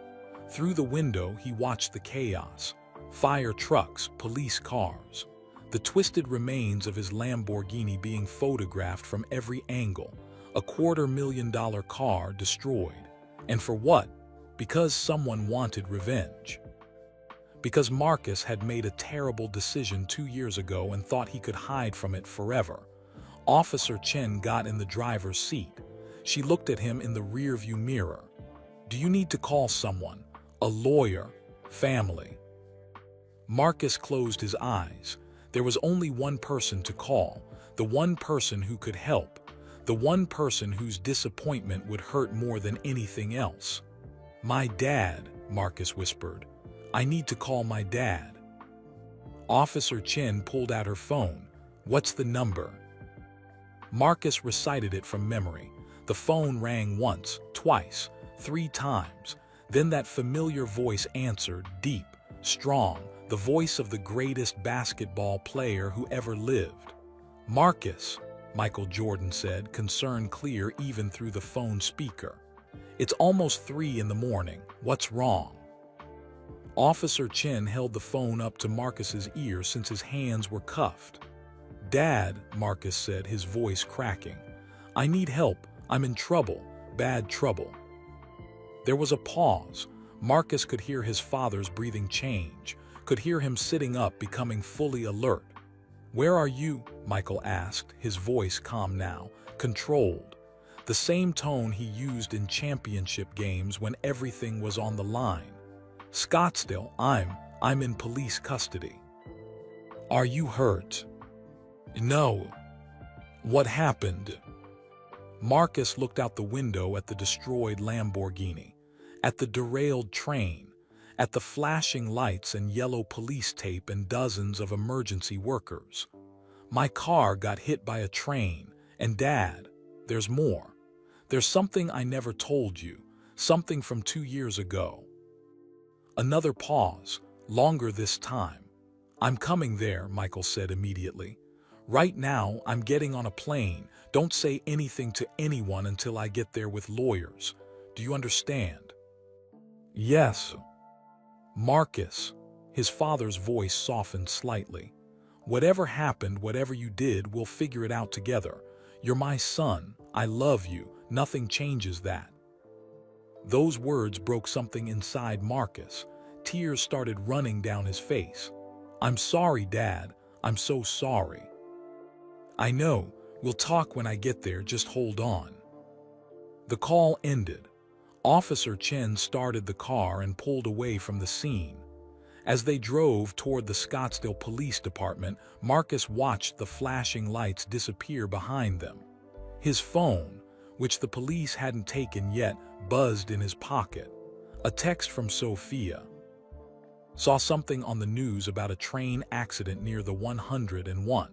Through the window, he watched the chaos. Fire trucks, police cars. The twisted remains of his Lamborghini being photographed from every angle. A $250,000 car destroyed. And for what? Because someone wanted revenge. Because Marcus had made a terrible decision 2 years ago and thought he could hide from it forever. Officer Chen got in the driver's seat. She looked at him in the rearview mirror. Do you need to call someone? A lawyer? Family? Marcus closed his eyes. There was only one person to call, the one person who could help, the one person whose disappointment would hurt more than anything else. My dad, Marcus whispered. I need to call my dad. Officer Chen pulled out her phone. What's the number? Marcus recited it from memory. The phone rang once, twice, 3 times. Then that familiar voice answered, deep, strong, the voice of the greatest basketball player who ever lived. Marcus, Michael Jordan said, concern clear even through the phone speaker. It's almost 3 in the morning. What's wrong? Officer Chen held the phone up to Marcus's ear since his hands were cuffed. Dad, Marcus said, his voice cracking. I need help. I'm in trouble. Bad trouble. There was a pause. Marcus could hear his father's breathing change, could hear him sitting up, becoming fully alert. Where are you? Michael asked, his voice calm now, controlled. The same tone he used in championship games when everything was on the line. Scottsdale, I'm in police custody. Are you hurt? No. What happened? Marcus looked out the window at the destroyed Lamborghini, at the derailed train, at the flashing lights and yellow police tape and dozens of emergency workers. My car got hit by a train, and Dad, there's more. There's something I never told you, something from 2 years ago. Another pause, longer this time. I'm coming there, Michael said immediately. Right now, I'm getting on a plane. Don't say anything to anyone until I get there with lawyers. Do you understand? Yes. Marcus, his father's voice softened slightly. Whatever happened, whatever you did, we'll figure it out together. You're my son. I love you. Nothing changes that. Those words broke something inside Marcus. Tears started running down his face. I'm sorry, Dad. I'm so sorry. I know. We'll talk when I get there. Just hold on. The call ended. Officer Chen started the car and pulled away from the scene. As they drove toward the Scottsdale Police Department, Marcus watched the flashing lights disappear behind them. His phone, which the police hadn't taken yet, buzzed in his pocket. A text from Sophia. Saw something on the news about a train accident near the 101.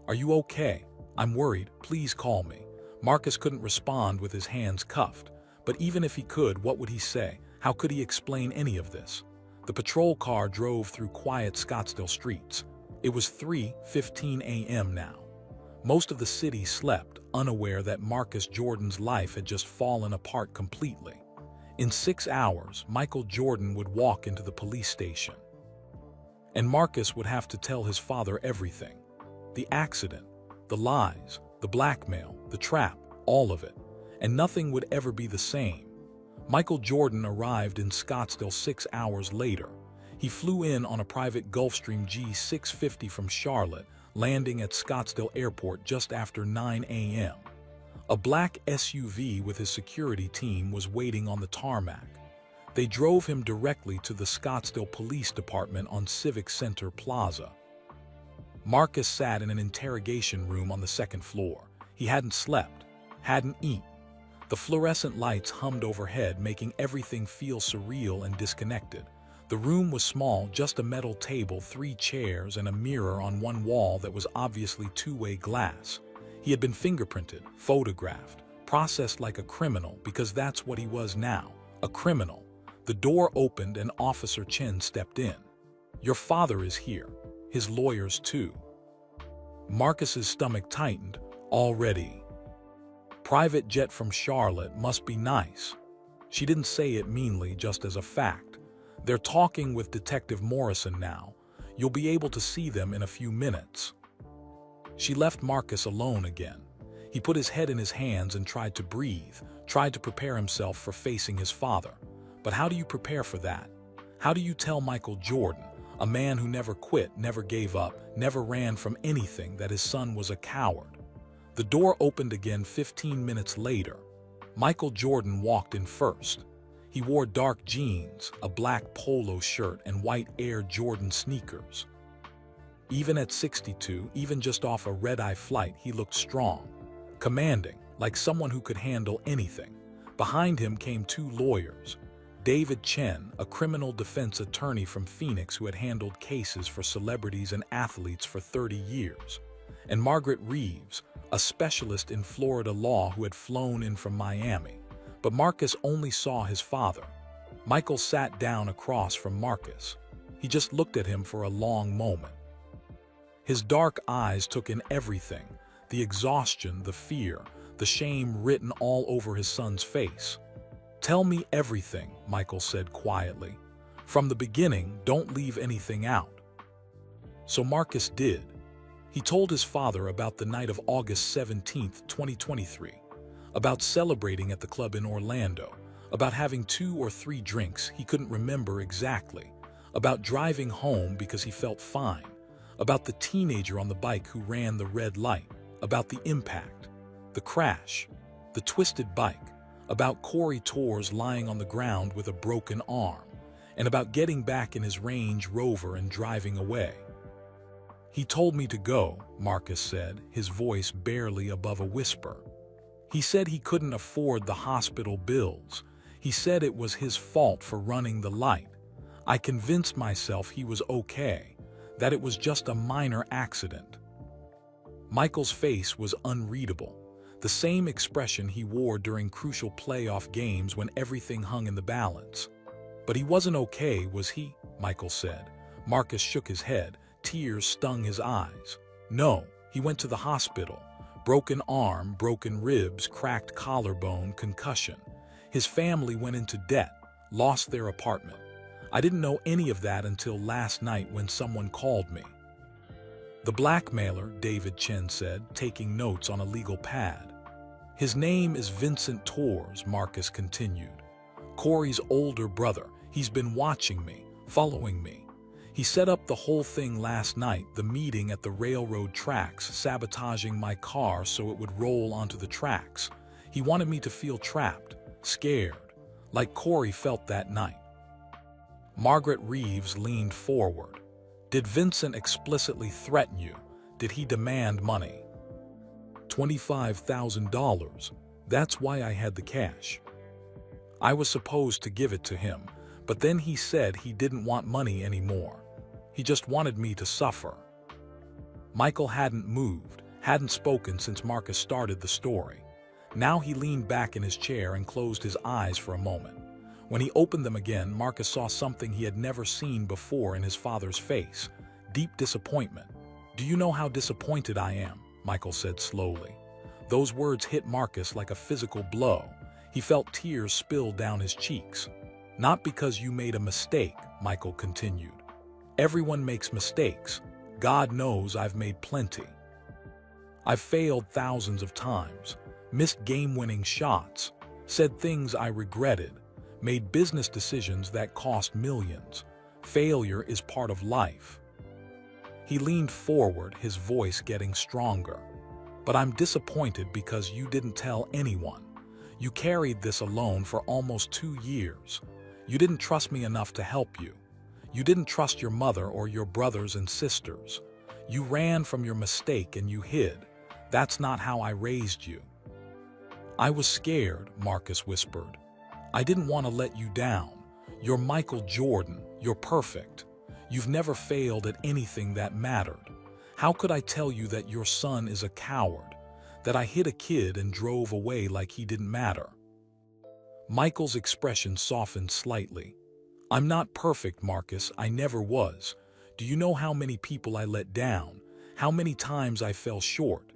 Are you okay? I'm worried. Please call me. Marcus couldn't respond with his hands cuffed. But even if he could, what would he say? How could he explain any of this? The patrol car drove through quiet Scottsdale streets. It was 3:15 a.m. now. Most of the city slept, unaware that Marcus Jordan's life had just fallen apart completely. In 6 hours, Michael Jordan would walk into the police station. And Marcus would have to tell his father everything. The accident, the lies, the blackmail, the trap, all of it. And nothing would ever be the same. Michael Jordan arrived in Scottsdale 6 hours later. He flew in on a private Gulfstream G650 from Charlotte, landing at Scottsdale Airport just after 9 a.m. A black SUV with his security team was waiting on the tarmac. They drove him directly to the Scottsdale Police Department on Civic Center Plaza. Marcus sat in an interrogation room on the second floor. He hadn't slept, hadn't eaten. The fluorescent lights hummed overhead, making everything feel surreal and disconnected. The room was small, just a metal table, 3 chairs, and a mirror on one wall that was obviously two-way glass. He had been fingerprinted, photographed, processed like a criminal, because that's what he was now, a criminal. The door opened and Officer Chen stepped in. Your father is here. His lawyers too. Marcus's stomach tightened. Already. Private jet from Charlotte must be nice. She didn't say it meanly, just as a fact. They're talking with Detective Morrison now. You'll be able to see them in a few minutes. She left Marcus alone again. He put his head in his hands and tried to breathe, tried to prepare himself for facing his father. But how do you prepare for that? How do you tell Michael Jordan, a man who never quit, never gave up, never ran from anything, that his son was a coward? The door opened again 15 minutes later. Michael Jordan walked in first. He wore dark jeans, a black polo shirt, and white Air Jordan sneakers. Even at 62, even just off a red-eye flight, he looked strong, commanding, like someone who could handle anything. Behind him came 2 lawyers. David Chen, a criminal defense attorney from Phoenix who had handled cases for celebrities and athletes for 30 years. And Margaret Reeves, a specialist in Florida law who had flown in from Miami. But Marcus only saw his father. Michael sat down across from Marcus. He just looked at him for a long moment. His dark eyes took in everything, the exhaustion, the fear, the shame written all over his son's face. Tell me everything, Michael said quietly. From the beginning, don't leave anything out. So Marcus did. He told his father about the night of August 17, 2023, about celebrating at the club in Orlando, about having 2 or 3 drinks he couldn't remember exactly, about driving home because he felt fine, about the teenager on the bike who ran the red light, about the impact, the crash, the twisted bike, about Corey Torres lying on the ground with a broken arm, and about getting back in his Range Rover and driving away. He told me to go, Marcus said, his voice barely above a whisper. He said he couldn't afford the hospital bills. He said it was his fault for running the light. I convinced myself he was okay, that it was just a minor accident. Michael's face was unreadable, the same expression he wore during crucial playoff games when everything hung in the balance. But he wasn't okay, was he? Michael said. Marcus shook his head. Tears stung his eyes. No, he went to the hospital. Broken arm, broken ribs, cracked collarbone, concussion. His family went into debt, lost their apartment. I didn't know any of that until last night when someone called me. The blackmailer, David Chen said, taking notes on a legal pad. His name is Vincent Torres, Marcus continued. Corey's older brother. He's been watching me, following me. He set up the whole thing last night, the meeting at the railroad tracks, sabotaging my car so it would roll onto the tracks. He wanted me to feel trapped, scared, like Corey felt that night. Margaret Reeves leaned forward. Did Vincent explicitly threaten you? Did he demand money? $25,000. That's why I had the cash. I was supposed to give it to him, but then he said he didn't want money anymore. He just wanted me to suffer. Michael hadn't moved, hadn't spoken since Marcus started the story. Now he leaned back in his chair and closed his eyes for a moment. When he opened them again, Marcus saw something he had never seen before in his father's face: deep disappointment. "Do you know how disappointed I am?" Michael said slowly. Those words hit Marcus like a physical blow. He felt tears spill down his cheeks. "Not because you made a mistake," Michael continued. "Everyone makes mistakes. God knows I've made plenty. I've failed thousands of times, missed game-winning shots, said things I regretted, made business decisions that cost millions. Failure is part of life." He leaned forward, his voice getting stronger. "But I'm disappointed because you didn't tell anyone. You carried this alone for almost 2 years. You didn't trust me enough to help you. You didn't trust your mother or your brothers and sisters. You ran from your mistake and you hid. That's not how I raised you." "I was scared," Marcus whispered. "I didn't want to let you down. You're Michael Jordan. You're perfect. You've never failed at anything that mattered. How could I tell you that your son is a coward, that I hit a kid and drove away like he didn't matter?" Michael's expression softened slightly. "I'm not perfect, Marcus. I never was. Do you know how many people I let down? How many times I fell short?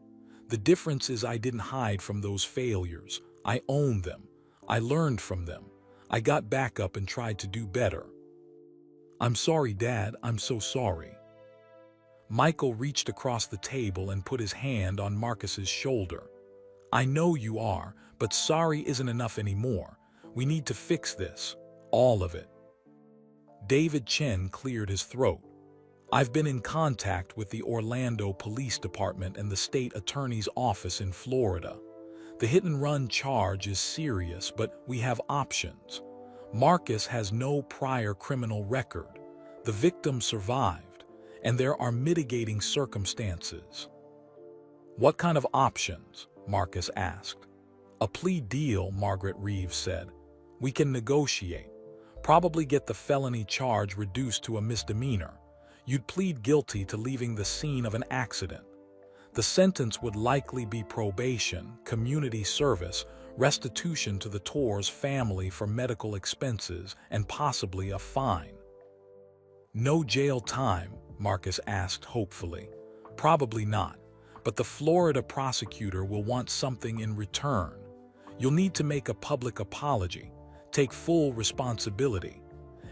The difference is I didn't hide from those failures. I owned them. I learned from them. I got back up and tried to do better." "I'm sorry, Dad. I'm so sorry." Michael reached across the table and put his hand on Marcus's shoulder. "I know you are, but sorry isn't enough anymore. We need to fix this. All of it." David Chen cleared his throat. "I've been in contact with the Orlando Police Department and the state attorney's office in Florida. The hit-and-run charge is serious, but we have options. Marcus has no prior criminal record. The victim survived, and there are mitigating circumstances." "What kind of options?" Marcus asked. "A plea deal," Margaret Reeves said. "We can negotiate. Probably get the felony charge reduced to a misdemeanor. You'd plead guilty to leaving the scene of an accident. The sentence would likely be probation, community service, restitution to the Torres family for medical expenses, and possibly a fine." "No jail time?" Marcus asked hopefully. "Probably not, but the Florida prosecutor will want something in return. You'll need to make a public apology, take full responsibility,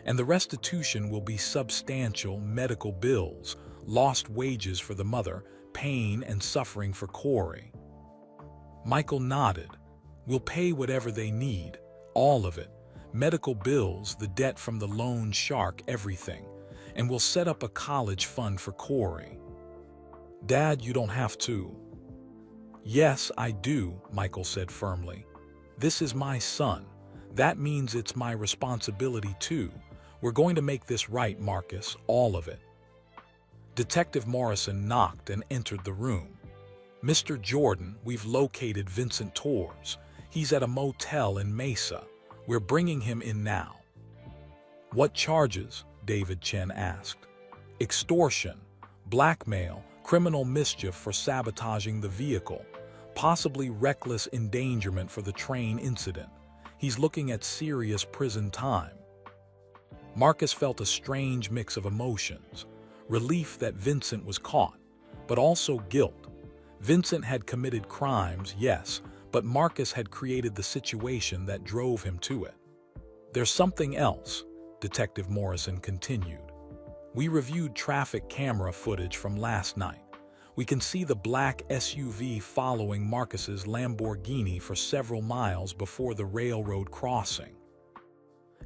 and the restitution will be substantial: medical bills, lost wages for the mother, pain and suffering for Corey." Michael nodded. "We'll pay whatever they need, all of it. Medical bills, the debt from the loan shark, everything. And we'll set up a college fund for Corey." "Dad, you don't have to." "Yes, I do," Michael said firmly. "This is my son. That means it's my responsibility too. We're going to make this right, Marcus, all of it." Detective Morrison knocked and entered the room. "Mr. Jordan, we've located Vincent Torres. He's at a motel in Mesa. We're bringing him in now." "What charges?" David Chen asked. "Extortion, blackmail, criminal mischief for sabotaging the vehicle, possibly reckless endangerment for the train incident. He's looking at serious prison time." Marcus felt a strange mix of emotions: relief that Vincent was caught, but also guilt. Vincent had committed crimes, yes, but Marcus had created the situation that drove him to it. "There's something else," Detective Morrison continued. "We reviewed traffic camera footage from last night. We can see the black SUV following Marcus's Lamborghini for several miles before the railroad crossing.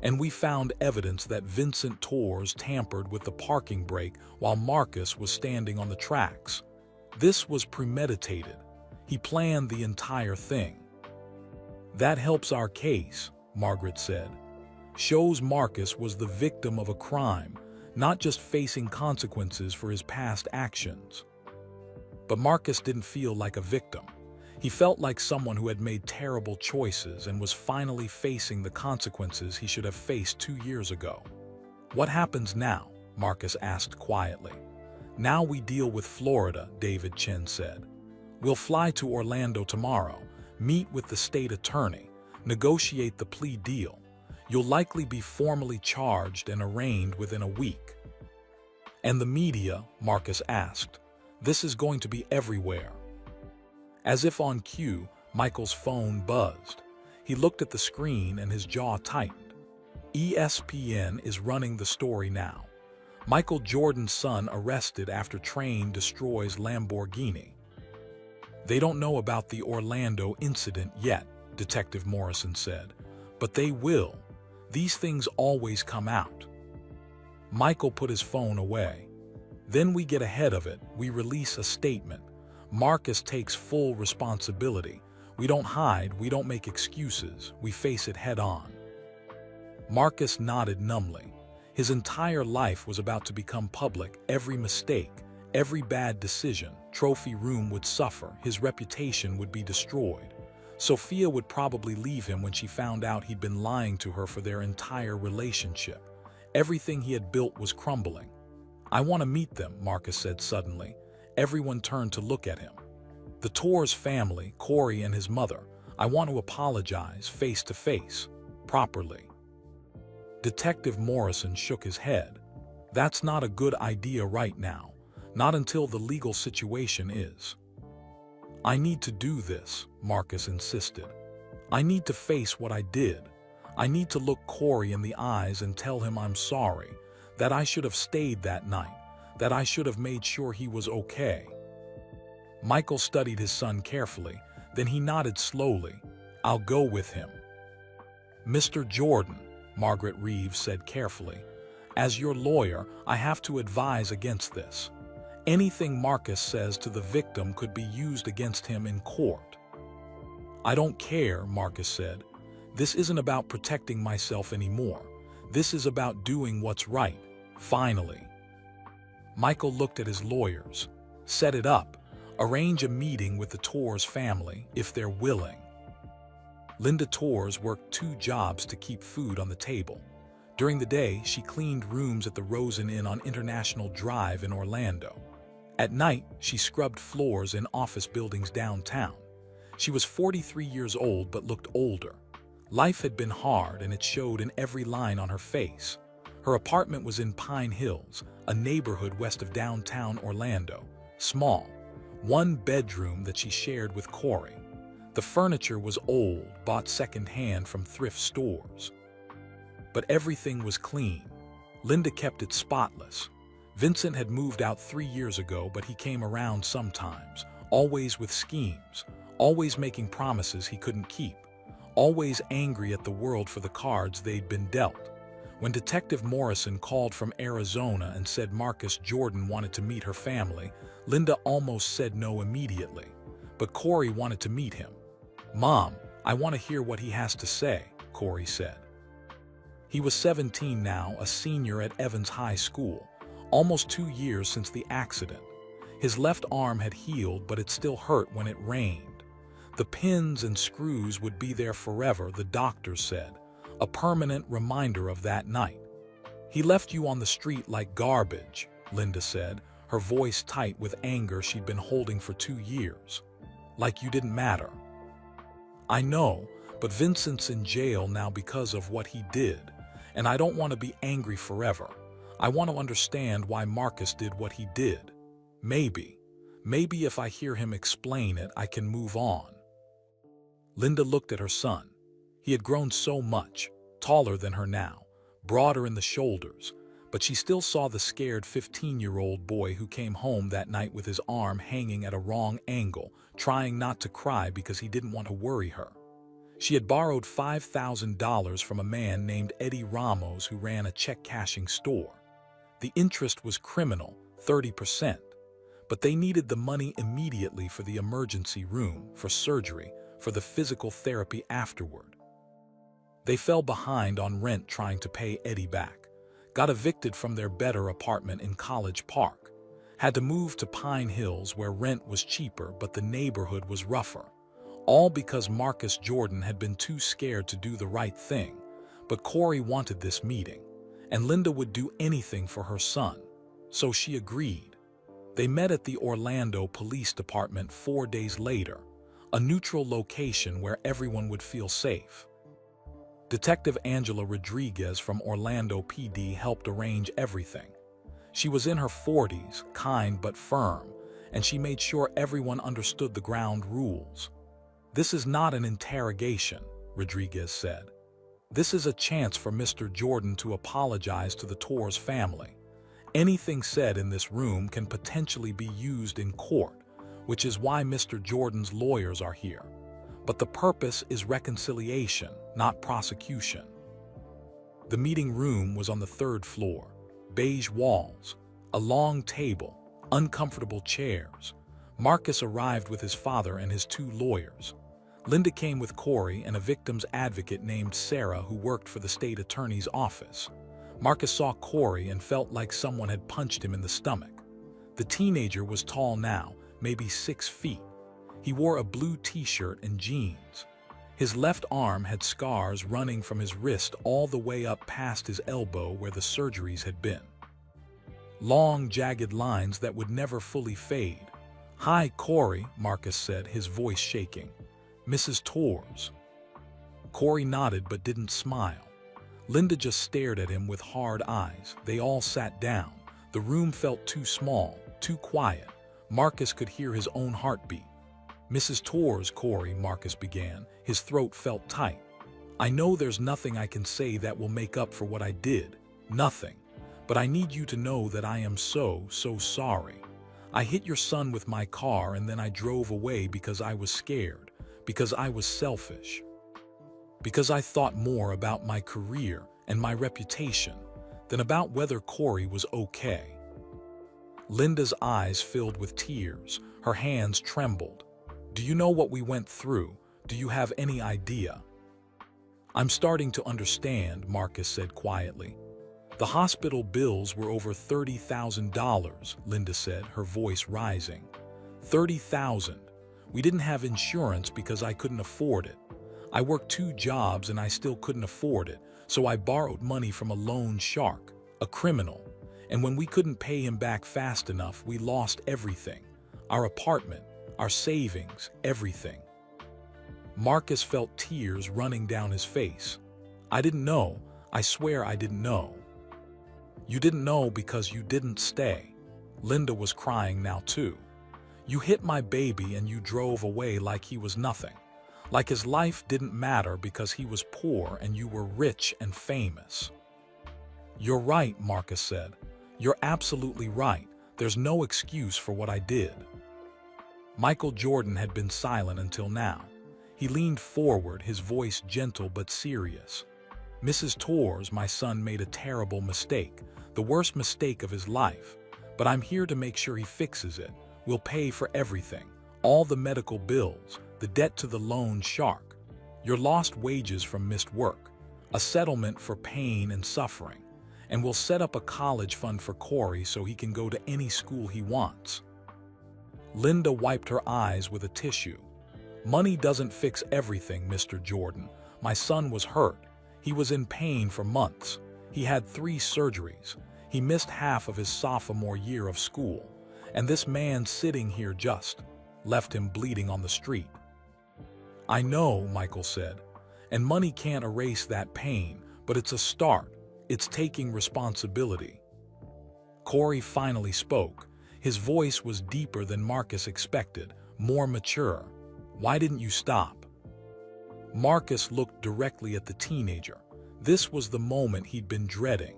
And we found evidence that Vincent Torres tampered with the parking brake while Marcus was standing on the tracks. This was premeditated. He planned the entire thing." "That helps our case," Margaret said. shows Marcus was the victim of a crime, not just facing consequences for his past actions. But Marcus didn't feel like a victim. He felt like someone who had made terrible choices and was finally facing the consequences he should have faced 2 years ago. "What happens now?" Marcus asked quietly. "Now we deal with Florida," David Chen said. "We'll fly to Orlando tomorrow, meet with the state attorney, negotiate the plea deal. You'll likely be formally charged and arraigned within a week." "And the media?" Marcus asked. "This is going to be everywhere." As if on cue, Michael's phone buzzed. He looked at the screen and his jaw tightened. ESPN is running the story now. Michael Jordan's son arrested after train destroys Lamborghini. "They don't know about the Orlando incident yet," Detective Morrison said, "but they will. These things always come out." Michael put his phone away. "Then we get ahead of it. We release a statement. Marcus takes full responsibility. We don't hide, we don't make excuses, we face it head on." Marcus nodded numbly. His entire life was about to become public. Every mistake, every bad decision, trophy room would suffer, his reputation would be destroyed. Sophia would probably leave him when she found out he'd been lying to her for their entire relationship. Everything he had built was crumbling. "I want to meet them," Marcus said suddenly. Everyone turned to look at him. "The Torres family, Corey and his mother. I want to apologize face to face, properly." Detective Morrison shook his head. "That's not a good idea right now. Not until the legal situation is." "I need to do this," Marcus insisted. "I need to face what I did. I need to look Corey in the eyes and tell him I'm sorry, that I should have stayed that night, that I should have made sure he was okay." Michael studied his son carefully, then he nodded slowly. "I'll go with him." "Mr. Jordan," Margaret Reeves said carefully, "as your lawyer, I have to advise against this. Anything Marcus says to the victim could be used against him in court." "I don't care," Marcus said. "This isn't about protecting myself anymore. This is about doing what's right, finally." Michael looked at his lawyers. "Set it up. Arrange a meeting with the Torres family, if they're willing." Linda Torres worked 2 jobs to keep food on the table. During the day, she cleaned rooms at the Rosen Inn on International Drive in Orlando. At night, she scrubbed floors in office buildings downtown. She was 43 years old but looked older. Life had been hard and it showed in every line on her face. Her apartment was in Pine Hills, a neighborhood west of downtown Orlando. Small, 1 bedroom that she shared with Corey. The furniture was old, bought secondhand from thrift stores. But everything was clean. Linda kept it spotless. Vincent had moved out 3 years ago, but he came around sometimes, always with schemes, always making promises he couldn't keep, always angry at the world for the cards they'd been dealt. When Detective Morrison called from Arizona and said Marcus Jordan wanted to meet her family, Linda almost said no immediately. But Corey wanted to meet him. "Mom, I want to hear what he has to say," Corey said. He was 17 now, a senior at Evans High School, almost 2 years since the accident. His left arm had healed, but it still hurt when it rained. The pins and screws would be there forever, the doctors said, a permanent reminder of that night. "He left you on the street like garbage," Linda said, her voice tight with anger she'd been holding for 2 years. "Like you didn't matter." "I know, but Vincent's in jail now because of what he did, and I don't want to be angry forever. I want to understand why Marcus did what he did. Maybe if I hear him explain it, I can move on." Linda looked at her son. He had grown so much, taller than her now, broader in the shoulders, but she still saw the scared 15-year-old boy who came home that night with his arm hanging at a wrong angle, trying not to cry because he didn't want to worry her. She had borrowed $5,000 from a man named Eddie Ramos who ran a check-cashing store. The interest was criminal, 30%, but they needed the money immediately for the emergency room, for surgery, for the physical therapy afterward. They fell behind on rent trying to pay Eddie back, got evicted from their better apartment in College Park, had to move to Pine Hills where rent was cheaper but the neighborhood was rougher, all because Marcus Jordan had been too scared to do the right thing. But Corey wanted this meeting, and Linda would do anything for her son, so she agreed. They met at the Orlando Police Department 4 days later, a neutral location where everyone would feel safe. Detective Angela Rodriguez from Orlando PD helped arrange everything. She was in her 40s, kind but firm, and she made sure everyone understood the ground rules. "This is not an interrogation," Rodriguez said. "This is a chance for Mr. Jordan to apologize to the Torres family. Anything said in this room can potentially be used in court, which is why Mr. Jordan's lawyers are here. But the purpose is reconciliation, not prosecution." The meeting room was on the 3rd floor, beige walls, a long table, uncomfortable chairs. Marcus arrived with his father and his 2 lawyers. Linda came with Corey and a victim's advocate named Sarah who worked for the state attorney's office. Marcus saw Corey and felt like someone had punched him in the stomach. The teenager was tall now, maybe 6 feet. He wore a blue t-shirt and jeans. His left arm had scars running from his wrist all the way up past his elbow where the surgeries had been. Long, jagged lines that would never fully fade. "Hi, Corey," Marcus said, his voice shaking. "Mrs. Torres." Corey nodded but didn't smile. Linda just stared at him with hard eyes. They all sat down. The room felt too small, too quiet. Marcus could hear his own heartbeat. "Mrs. Torres, Corey," Marcus began. His throat felt tight. "I know there's nothing I can say that will make up for what I did. Nothing. But I need you to know that I am so sorry. I hit your son with my car and then I drove away because I was scared. Because I was selfish. Because I thought more about my career and my reputation than about whether Corey was okay." Linda's eyes filled with tears. Her hands trembled. "Do you know what we went through? Do you have any idea?" "I'm starting to understand," Marcus said quietly. "The hospital bills were over $30,000, Linda said, her voice rising. $30,000. We didn't have insurance because I couldn't afford it. I worked 2 jobs and I still couldn't afford it, so I borrowed money from a loan shark, a criminal. And when we couldn't pay him back fast enough, we lost everything. Our apartment, our savings, everything." Marcus felt tears running down his face. "I didn't know. I swear I didn't know." "You didn't know because you didn't stay." Linda was crying now too. "You hit my baby and you drove away like he was nothing. Like his life didn't matter because he was poor and you were rich and famous." "You're right," Marcus said. "You're absolutely right. There's no excuse for what I did." Michael Jordan had been silent until now. He leaned forward, his voice gentle but serious. "Mrs. Torres, my son made a terrible mistake, the worst mistake of his life. But I'm here to make sure he fixes it. We'll pay for everything, all the medical bills, the debt to the loan shark, your lost wages from missed work, a settlement for pain and suffering, and we'll set up a college fund for Corey so he can go to any school he wants." Linda wiped her eyes with a tissue. "Money doesn't fix everything, Mr. Jordan. My son was hurt. He was in pain for months. He had 3 surgeries. He missed half of his sophomore year of school. And this man sitting here just left him bleeding on the street." "I know," Michael said, "and money can't erase that pain, but it's a start. It's taking responsibility." Corey finally spoke. His voice was deeper than Marcus expected, more mature. "Why didn't you stop?" Marcus looked directly at the teenager. This was the moment he'd been dreading.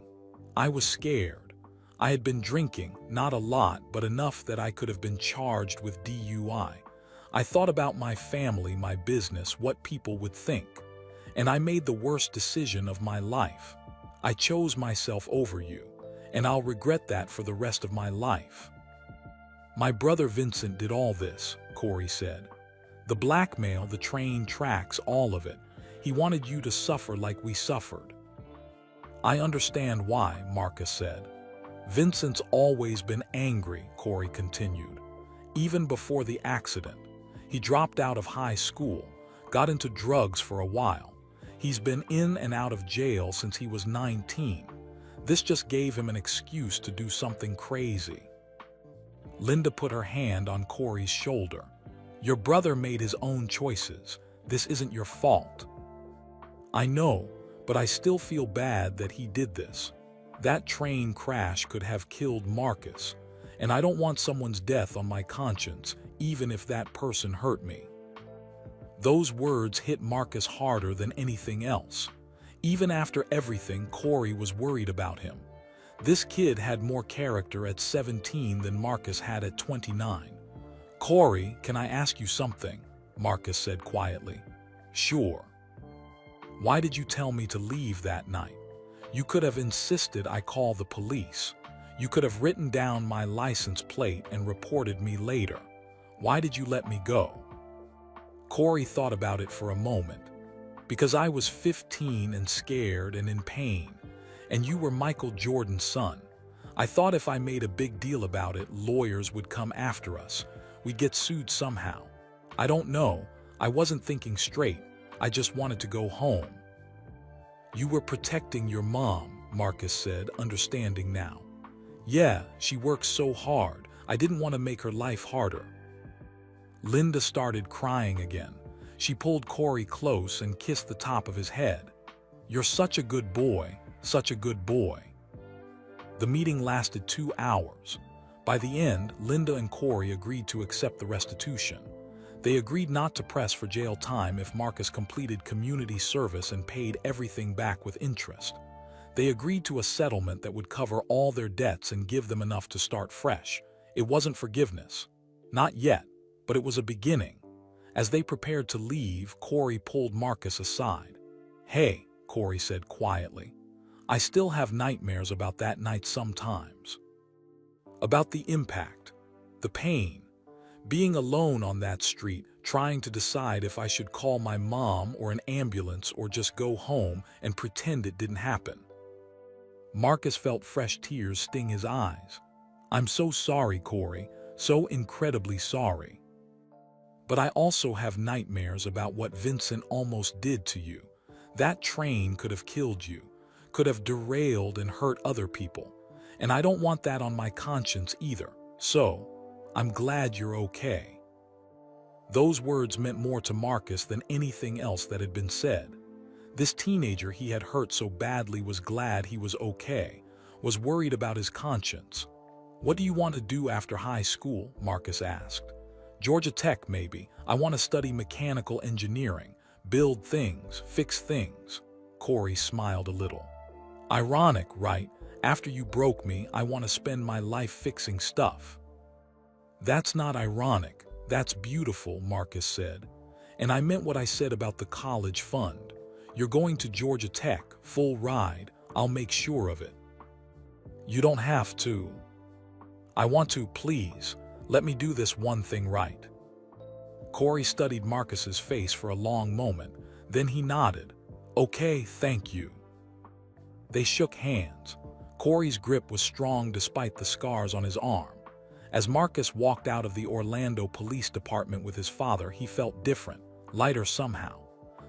"I was scared. I had been drinking, not a lot, but enough that I could have been charged with DUI. I thought about my family, my business, what people would think. And I made the worst decision of my life. I chose myself over you, and I'll regret that for the rest of my life." "My brother Vincent did all this," Corey said. "The blackmail, the train tracks, all of it. He wanted you to suffer like we suffered. I understand why, Marcus said. Vincent's always been angry, Corey continued. Even before the accident, he dropped out of high school, got into drugs for a while. He's been in and out of jail since he was 19. This just gave him an excuse to do something crazy. Linda put her hand on Corey's shoulder. Your brother made his own choices. This isn't your fault. I know, but I still feel bad that he did this. That train crash could have killed Marcus, and I don't want someone's death on my conscience, even if that person hurt me. Those words hit Marcus harder than anything else. Even after everything, Corey was worried about him. This kid had more character at 17 than Marcus had at 29. Corey, can I ask you something? Marcus said quietly. Sure. Why did you tell me to leave that night? You could have insisted I call the police. You could have written down my license plate and reported me later. Why did you let me go? Corey thought about it for a moment. Because I was 15 and scared and in pain, and you were Michael Jordan's son. I thought if I made a big deal about it, lawyers would come after us. We'd get sued somehow. I don't know. I wasn't thinking straight. I just wanted to go home. You were protecting your mom, Marcus said, understanding now. Yeah, she works so hard. I didn't want to make her life harder. Linda started crying again. She pulled Corey close and kissed the top of his head. You're such a good boy, such a good boy. The meeting lasted 2 hours. By the end, Linda and Corey agreed to accept the restitution. They agreed not to press for jail time if Marcus completed community service and paid everything back with interest. They agreed to a settlement that would cover all their debts and give them enough to start fresh. It wasn't forgiveness. Not yet, but it was a beginning. As they prepared to leave, Corey pulled Marcus aside. Hey, Corey said quietly, I still have nightmares about that night sometimes. About the impact, the pain, being alone on that street, trying to decide if I should call my mom or an ambulance or just go home and pretend it didn't happen. Marcus felt fresh tears sting his eyes. I'm so sorry, Corey, so incredibly sorry. But I also have nightmares about what Vincent almost did to you. That train could have killed you, could have derailed and hurt other people. And I don't want that on my conscience either. So, I'm glad you're okay. Those words meant more to Marcus than anything else that had been said. This teenager he had hurt so badly was glad he was okay, was worried about his conscience. What do you want to do after high school? Marcus asked. Georgia Tech, maybe. I want to study mechanical engineering, build things, fix things. Corey smiled a little. Ironic, right? After you broke me, I want to spend my life fixing stuff. That's not ironic. That's beautiful, Marcus said. And I meant what I said about the college fund. You're going to Georgia Tech, full ride. I'll make sure of it. You don't have to. I want to, please. Let me do this one thing right. Corey studied Marcus's face for a long moment. Then he nodded. Okay, thank you. They shook hands. Corey's grip was strong despite the scars on his arm. As Marcus walked out of the Orlando Police Department with his father, he felt different, lighter somehow.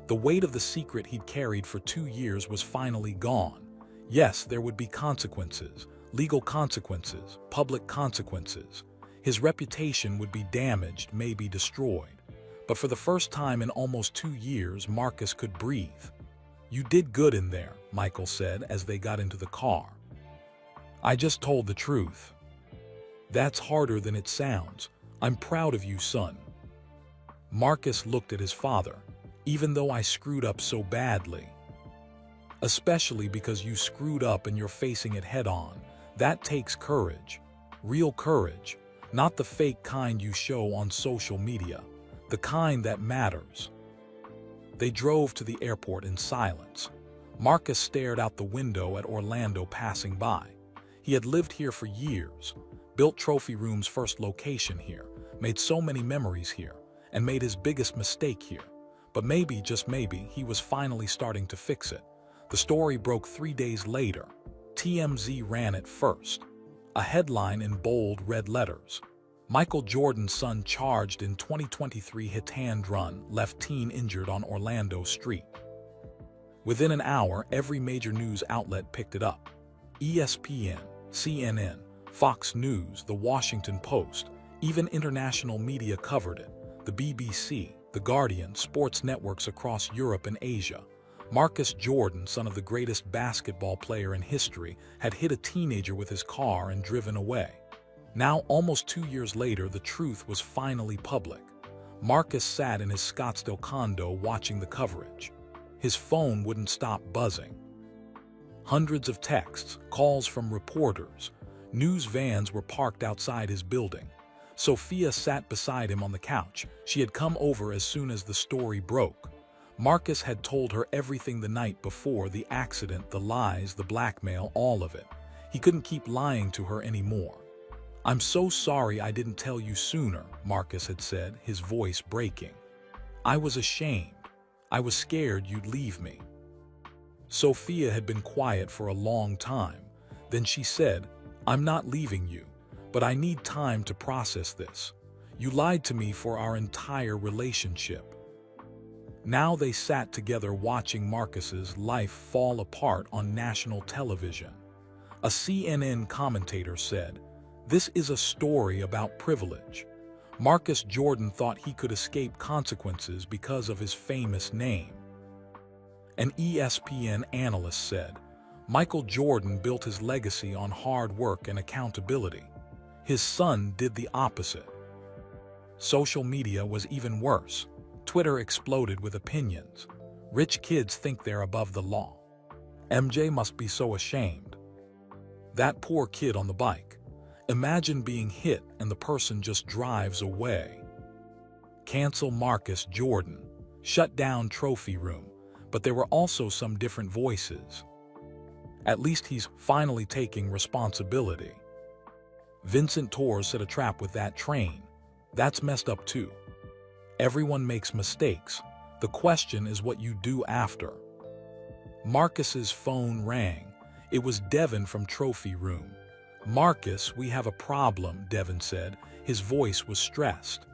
The weight of the secret he'd carried for 2 years was finally gone. Yes, there would be consequences, legal consequences, public consequences. His reputation would be damaged, maybe destroyed. But for the first time in almost 2 years, Marcus could breathe. You did good in there, Michael said as they got into the car. I just told the truth. That's harder than it sounds. I'm proud of you, son. Marcus looked at his father. Even though I screwed up so badly. Especially because you screwed up and you're facing it head on. That takes courage. Real courage. Not the fake kind you show on social media. The kind that matters. They drove to the airport in silence. Marcus stared out the window at Orlando passing by. He had lived here for years, built Trophy Room's first location here, made so many memories here, and made his biggest mistake here. But maybe, just maybe, he was finally starting to fix it. The story broke 3 days later. TMZ ran it first. A headline in bold red letters. Michael Jordan's son charged in 2023 hit-and run left teen injured on Orlando street. Within an hour, every major news outlet picked it up. ESPN, CNN, Fox News, The Washington Post, even international media covered it. The BBC, The Guardian, sports networks across Europe and Asia. Marcus Jordan, son of the greatest basketball player in history, had hit a teenager with his car and driven away. Now, almost 2 years later, the truth was finally public. Marcus sat in his Scottsdale condo watching the coverage. His phone wouldn't stop buzzing. Hundreds of texts, calls from reporters. News vans were parked outside his building. Sophia sat beside him on the couch. She had come over as soon as the story broke. Marcus had told her everything the night before, the accident, the lies, the blackmail, all of it. He couldn't keep lying to her anymore. "I'm so sorry I didn't tell you sooner," Marcus had said, his voice breaking. "I was ashamed. I was scared you'd leave me." Sophia had been quiet for a long time. Then she said, "I'm not leaving you, but I need time to process this. You lied to me for our entire relationship." Now they sat together watching Marcus's life fall apart on national television. A CNN commentator said, "This is a story about privilege." Marcus Jordan thought he could escape consequences because of his famous name. An ESPN analyst said, "Michael Jordan built his legacy on hard work and accountability. His son did the opposite." Social media was even worse. Twitter exploded with opinions. "Rich kids think they're above the law. MJ must be so ashamed. That poor kid on the bike. Imagine being hit and the person just drives away. Cancel Marcus Jordan. Shut down trophy room." But there were also some different voices. "At least he's finally taking responsibility." Vincent Torres set a trap with that train. "That's messed up too. Everyone makes mistakes. The question is what you do after." Marcus's phone rang. It was Devin from Trophy Room. "Marcus, we have a problem," Devin said. His voice was stressed.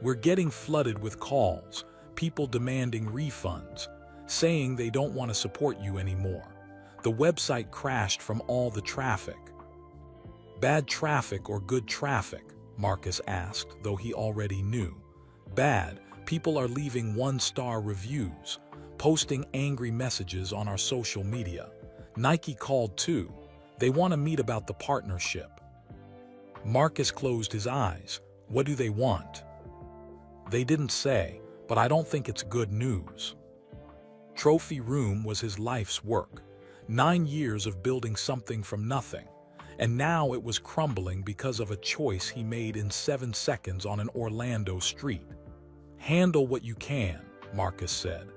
"We're getting flooded with calls, people demanding refunds, saying they don't want to support you anymore. The website crashed from all the traffic." "Bad traffic or good traffic?" Marcus asked, though he already knew. "Bad. People are leaving 1-star reviews, posting angry messages on our social media. Nike called too. They want to meet about the partnership." Marcus closed his eyes. "What do they want?" "They didn't say, but I don't think it's good news." Trophy Room was his life's work. 9 years of building something from nothing. And now it was crumbling because of a choice he made in 7 seconds on an Orlando street. "Handle what you can," Marcus said.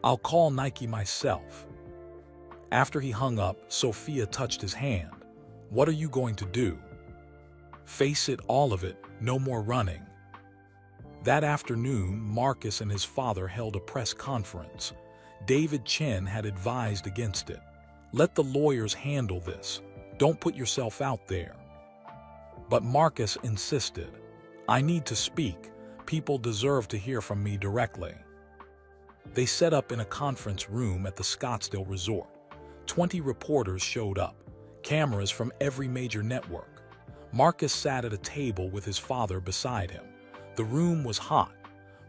"I'll call Nike myself." After he hung up, Sophia touched his hand. "What are you going to do?" "Face it, all of it, no more running." That afternoon, Marcus and his father held a press conference. David Chen had advised against it. "Let the lawyers handle this. Don't put yourself out there." But Marcus insisted. "I need to speak. People deserve to hear from me directly." They set up in a conference room at the Scottsdale resort. 20 reporters showed up, cameras from every major network. Marcus sat at a table with his father beside him. The room was hot.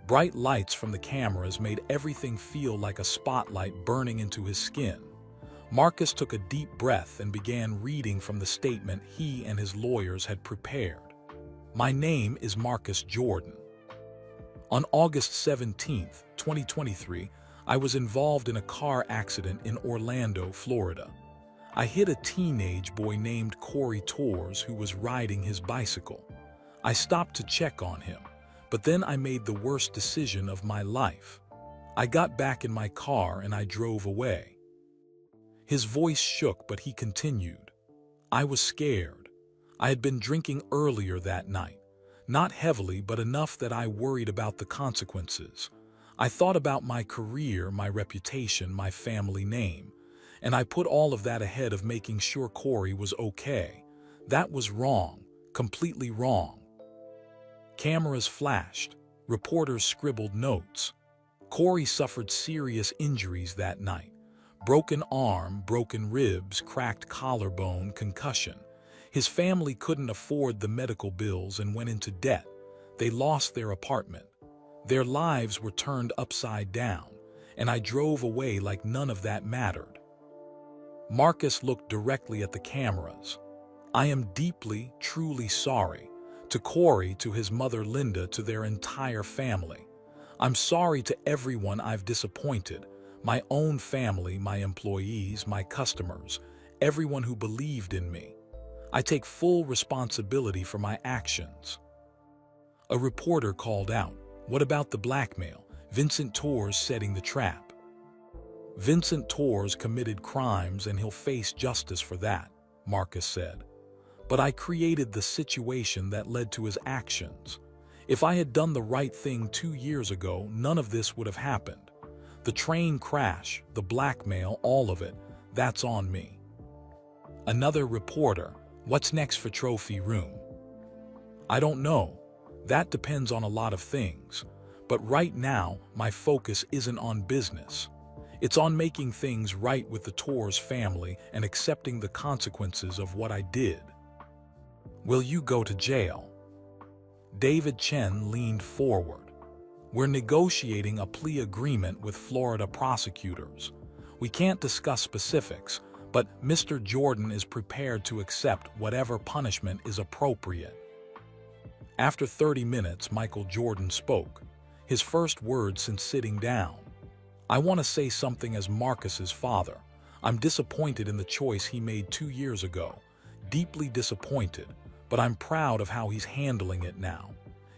Bright lights from the cameras made everything feel like a spotlight burning into his skin. Marcus took a deep breath and began reading from the statement he and his lawyers had prepared. "My name is Marcus Jordan. On August 17, 2023, I was involved in a car accident in Orlando, Florida. I hit a teenage boy named Corey Torres who was riding his bicycle. I stopped to check on him, but then I made the worst decision of my life. I got back in my car and I drove away." His voice shook, but he continued. "I was scared. I had been drinking earlier that night. Not heavily, but enough that I worried about the consequences. I thought about my career, my reputation, my family name, and I put all of that ahead of making sure Corey was okay. That was wrong, completely wrong. Cameras flashed. Reporters scribbled notes. Corey suffered serious injuries that night. Broken arm, broken ribs, cracked collarbone, concussion. His family couldn't afford the medical bills and went into debt. They lost their apartment. Their lives were turned upside down, and I drove away like none of that mattered. Marcus looked directly at the cameras. I am deeply, truly sorry. To Corey, to his mother Linda, to their entire family. I'm sorry to everyone I've disappointed. My own family, my employees, my customers, everyone who believed in me. I take full responsibility for my actions. A reporter called out, "What about the blackmail? Vincent Torres setting the trap." "Vincent Torres committed crimes and he'll face justice for that," Marcus said. "But I created the situation that led to his actions. If I had done the right thing 2 years ago, none of this would have happened. The train crash, the blackmail, all of it, that's on me." Another reporter, "What's next for Trophy Room?" "I don't know. That depends on a lot of things. But right now, my focus isn't on business. It's on making things right with the Torres family and accepting the consequences of what I did." "Will you go to jail?" David Chen leaned forward. "We're negotiating a plea agreement with Florida prosecutors. We can't discuss specifics, but Mr. Jordan is prepared to accept whatever punishment is appropriate." After 30 minutes, Michael Jordan spoke, his first words since sitting down. "I want to say something as Marcus's father. I'm disappointed in the choice he made 2 years ago. Deeply disappointed, but I'm proud of how he's handling it now.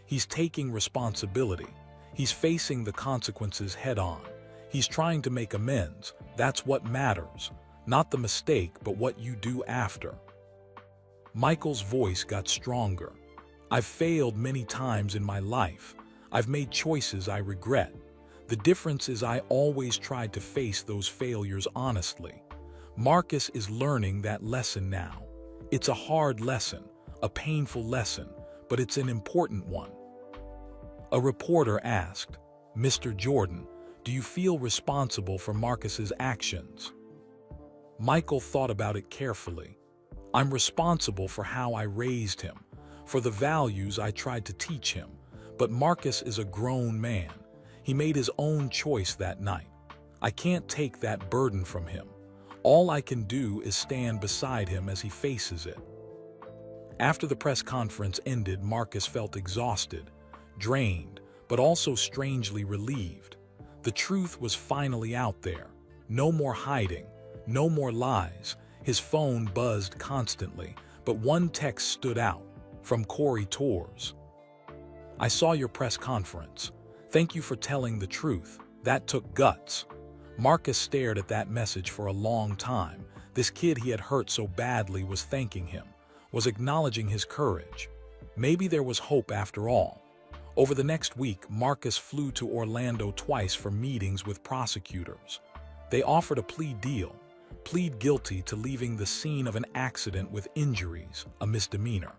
He's taking responsibility. He's facing the consequences head-on. He's trying to make amends. That's what matters. Not the mistake, but what you do after." Michael's voice got stronger. "I've failed many times in my life. I've made choices I regret. The difference is I always tried to face those failures honestly. Marcus is learning that lesson now. It's a hard lesson, a painful lesson, but it's an important one." A reporter asked, "Mr. Jordan, do you feel responsible for Marcus's actions?" Michael thought about it carefully. "I'm responsible for how I raised him, for the values I tried to teach him, but Marcus is a grown man. He made his own choice that night. I can't take that burden from him. All I can do is stand beside him as he faces it." After the press conference ended, Marcus felt exhausted, drained, but also strangely relieved. The truth was finally out there. No more hiding, no more lies. His phone buzzed constantly, but one text stood out, from Corey Torres. "I saw your press conference. Thank you for telling the truth. That took guts." Marcus stared at that message for a long time. This kid he had hurt so badly was thanking him, was acknowledging his courage. Maybe there was hope after all. Over the next week, Marcus flew to Orlando twice for meetings with prosecutors. They offered a plea deal, plead guilty to leaving the scene of an accident with injuries, a misdemeanor.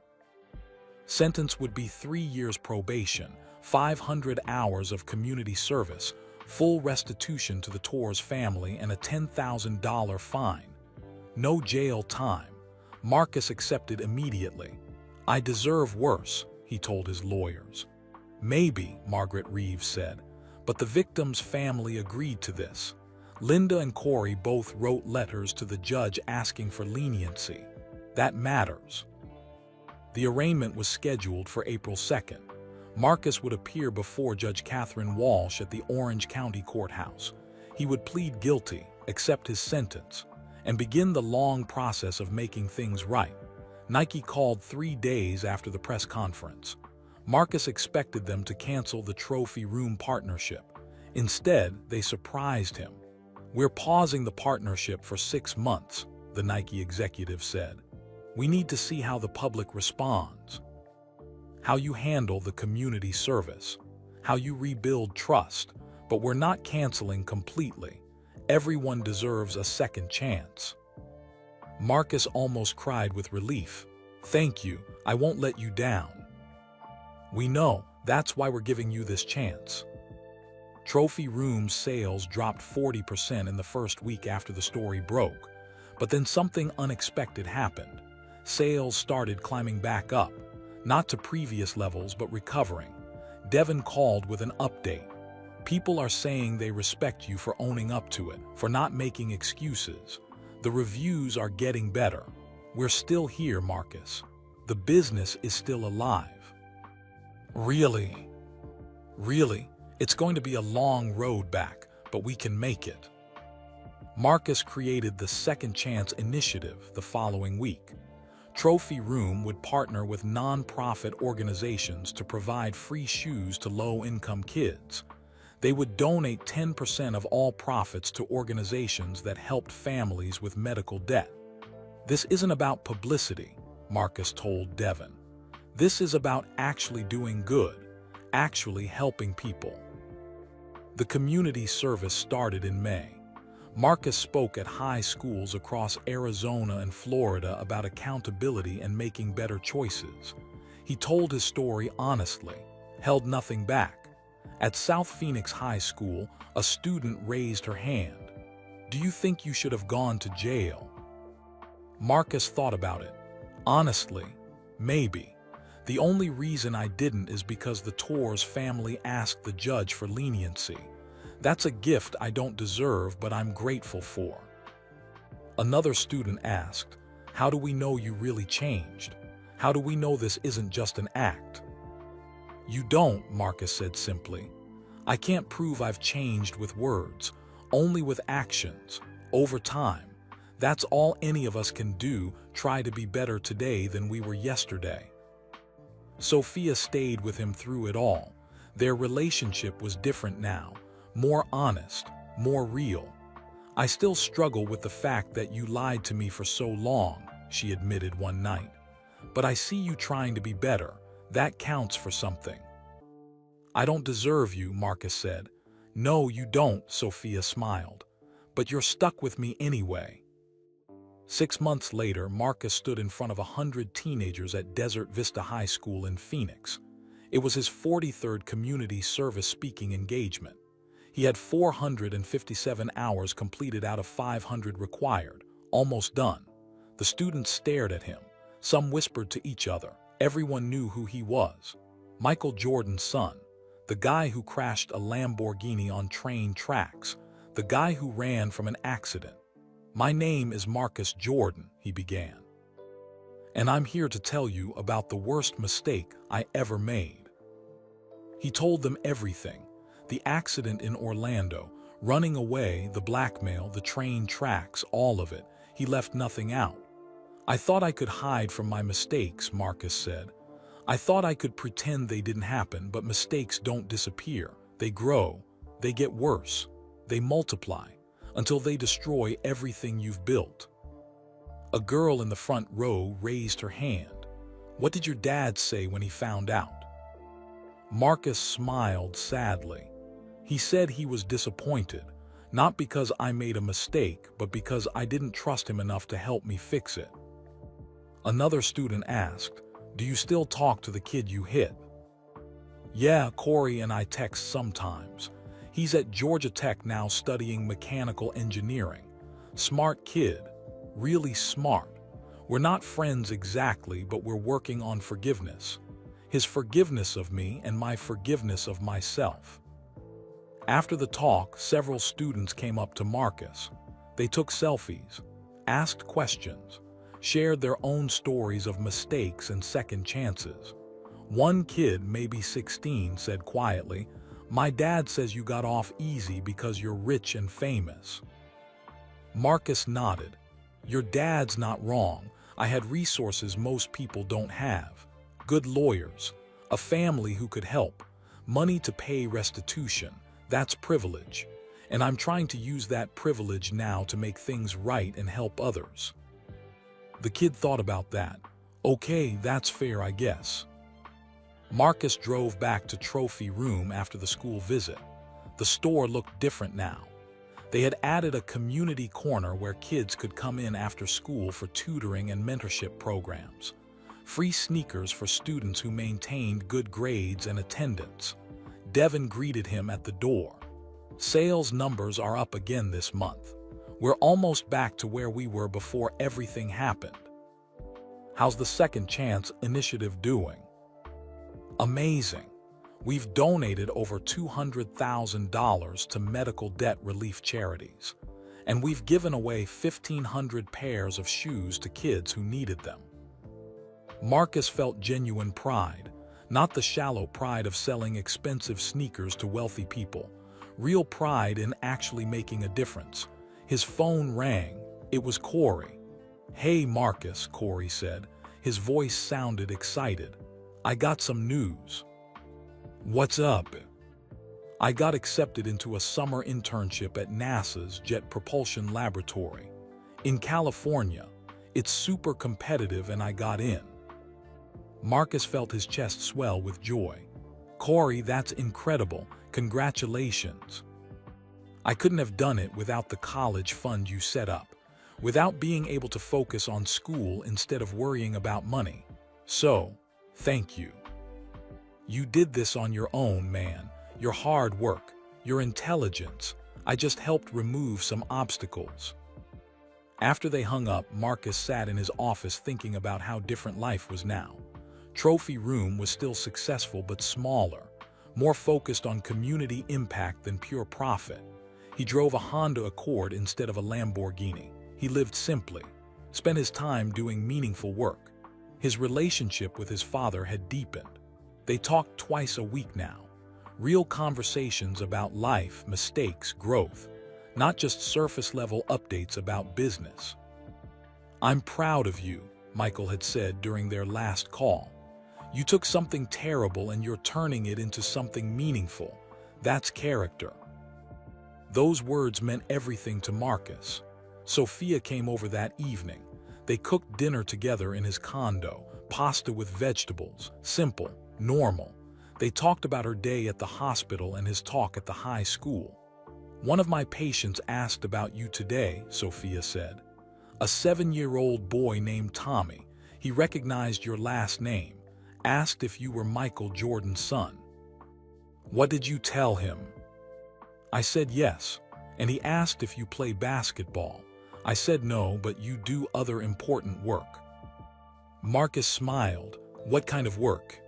Sentence would be 3 years probation, 500 hours of community service, full restitution to the Torres family, and a $10,000 fine. No jail time. Marcus accepted immediately. "I deserve worse," he told his lawyers. "Maybe," Margaret Reeves said, "but the victim's family agreed to this." Linda and Corey both wrote letters to the judge asking for leniency. That matters. The arraignment was scheduled for April 2nd. Marcus would appear before Judge Catherine Walsh at the Orange County Courthouse. He would plead guilty, accept his sentence, and begin the long process of making things right. Nike called 3 days after the press conference. Marcus expected them to cancel the Trophy Room partnership. Instead, they surprised him. "We're pausing the partnership for 6 months," the Nike executive said. "We need to see how the public responds, how you handle the community service, how you rebuild trust. but we're not canceling completely. Everyone deserves a second chance." Marcus almost cried with relief. "Thank you, I won't let you down." "We know, that's why we're giving you this chance." Trophy Room's sales dropped 40% in the first week after the story broke, but then something unexpected happened. Sales started climbing back up, not to previous levels but recovering. Devin called with an update. "People are saying they respect you for owning up to it, for not making excuses. The reviews are getting better. We're still here, Marcus. The business is still alive." "Really? Really? It's going to be a long road back, but we can make it." Marcus created the Second Chance Initiative the following week. Trophy Room would partner with non-profit organizations to provide free shoes to low-income kids. They would donate 10% of all profits to organizations that helped families with medical debt. "This isn't about publicity," Marcus told Devin. "This is about actually doing good, actually helping people." The community service started in May. Marcus spoke at high schools across Arizona and Florida about accountability and making better choices. He told his story honestly, held nothing back. At South Phoenix High School, a student raised her hand. "Do you think you should have gone to jail?" Marcus thought about it. "Honestly, maybe. The only reason I didn't is because the Torres family asked the judge for leniency. That's a gift I don't deserve, but I'm grateful for." Another student asked, "How do we know you really changed? How do we know this isn't just an act?" "You don't," Marcus said simply. "I can't prove I've changed with words, only with actions, over time. That's all any of us can do, try to be better today than we were yesterday." Sophia stayed with him through it all. Their relationship was different now, more honest, more real. "I still struggle with the fact that you lied to me for so long," she admitted one night. "But I see you trying to be better. That counts for something." "I don't deserve you," Marcus said. "No, you don't," Sophia smiled. "But you're stuck with me anyway." 6 months later, Marcus stood in front of 100 teenagers at Desert Vista High School in Phoenix. It was his 43rd community service speaking engagement. He had 457 hours completed out of 500 required, almost done. The students stared at him. Some whispered to each other. Everyone knew who he was. Michael Jordan's son, the guy who crashed a Lamborghini on train tracks, the guy who ran from an accident. "My name is Marcus Jordan," he began. "And I'm here to tell you about the worst mistake I ever made." He told them everything. The accident in Orlando, running away, the blackmail, the train tracks, all of it. He left nothing out. "I thought I could hide from my mistakes," Marcus said. "I thought I could pretend they didn't happen, but mistakes don't disappear. They grow, they get worse, they multiply, until they destroy everything you've built." A girl in the front row raised her hand. "What did your dad say when he found out?" Marcus smiled sadly. He said he was disappointed, not because I made a mistake, but because I didn't trust him enough to help me fix it. Another student asked, "Do you still talk to the kid you hit?" "Yeah, Corey and I text sometimes. He's at Georgia Tech now studying mechanical engineering. Smart kid, really smart. We're not friends exactly, but we're working on forgiveness. His forgiveness of me and my forgiveness of myself." After the talk, several students came up to Marcus. They took selfies, asked questions, shared their own stories of mistakes and second chances. One kid, maybe 16, said quietly, "My dad says you got off easy because you're rich and famous." Marcus nodded. "Your dad's not wrong. I had resources most people don't have. Good lawyers, a family who could help, money to pay restitution. That's privilege. And I'm trying to use that privilege now to make things right and help others." The kid thought about that. "Okay, that's fair, I guess." Marcus drove back to Trophy Room after the school visit. The store looked different now. They had added a community corner where kids could come in after school for tutoring and mentorship programs. Free sneakers for students who maintained good grades and attendance. Devin greeted him at the door. Sales numbers are up again this month. We're almost back to where we were before everything happened. How's the Second Chance initiative doing? Amazing. We've donated over $200,000 to medical debt relief charities, and we've given away 1,500 pairs of shoes to kids who needed them. Marcus felt genuine pride, not the shallow pride of selling expensive sneakers to wealthy people, real pride in actually making a difference. His phone rang. It was Corey. "Hey, Marcus," Corey said. His voice sounded excited. "I got some news." "What's up?" "I got accepted into a summer internship at NASA's Jet Propulsion Laboratory. In California. It's super competitive and I got in." Marcus felt his chest swell with joy. "Corey, that's incredible. Congratulations." "I couldn't have done it without the college fund you set up, without being able to focus on school instead of worrying about money. So, thank you. You did this on your own, man. Your hard work, your intelligence. I just helped remove some obstacles." After they hung up, Marcus sat in his office thinking about how different life was now. Trophy Room was still successful but smaller, more focused on community impact than pure profit. He drove a Honda Accord instead of a Lamborghini. He lived simply, spent his time doing meaningful work. His relationship with his father had deepened. They talked twice a week now. Real conversations about life, mistakes, growth, not just surface-level updates about business. "I'm proud of you," Michael had said during their last call. "You took something terrible and you're turning it into something meaningful. That's character." Those words meant everything to Marcus. Sophia came over that evening. They cooked dinner together in his condo, pasta with vegetables, simple, normal. They talked about her day at the hospital and his talk at the high school. "One of my patients asked about you today," Sophia said. "A 7-year-old boy named Tommy. He recognized your last name, asked if you were Michael Jordan's son." "What did you tell him?" "I said yes, and he asked if you play basketball. I said no, but you do other important work." Marcus smiled. "What kind of work?"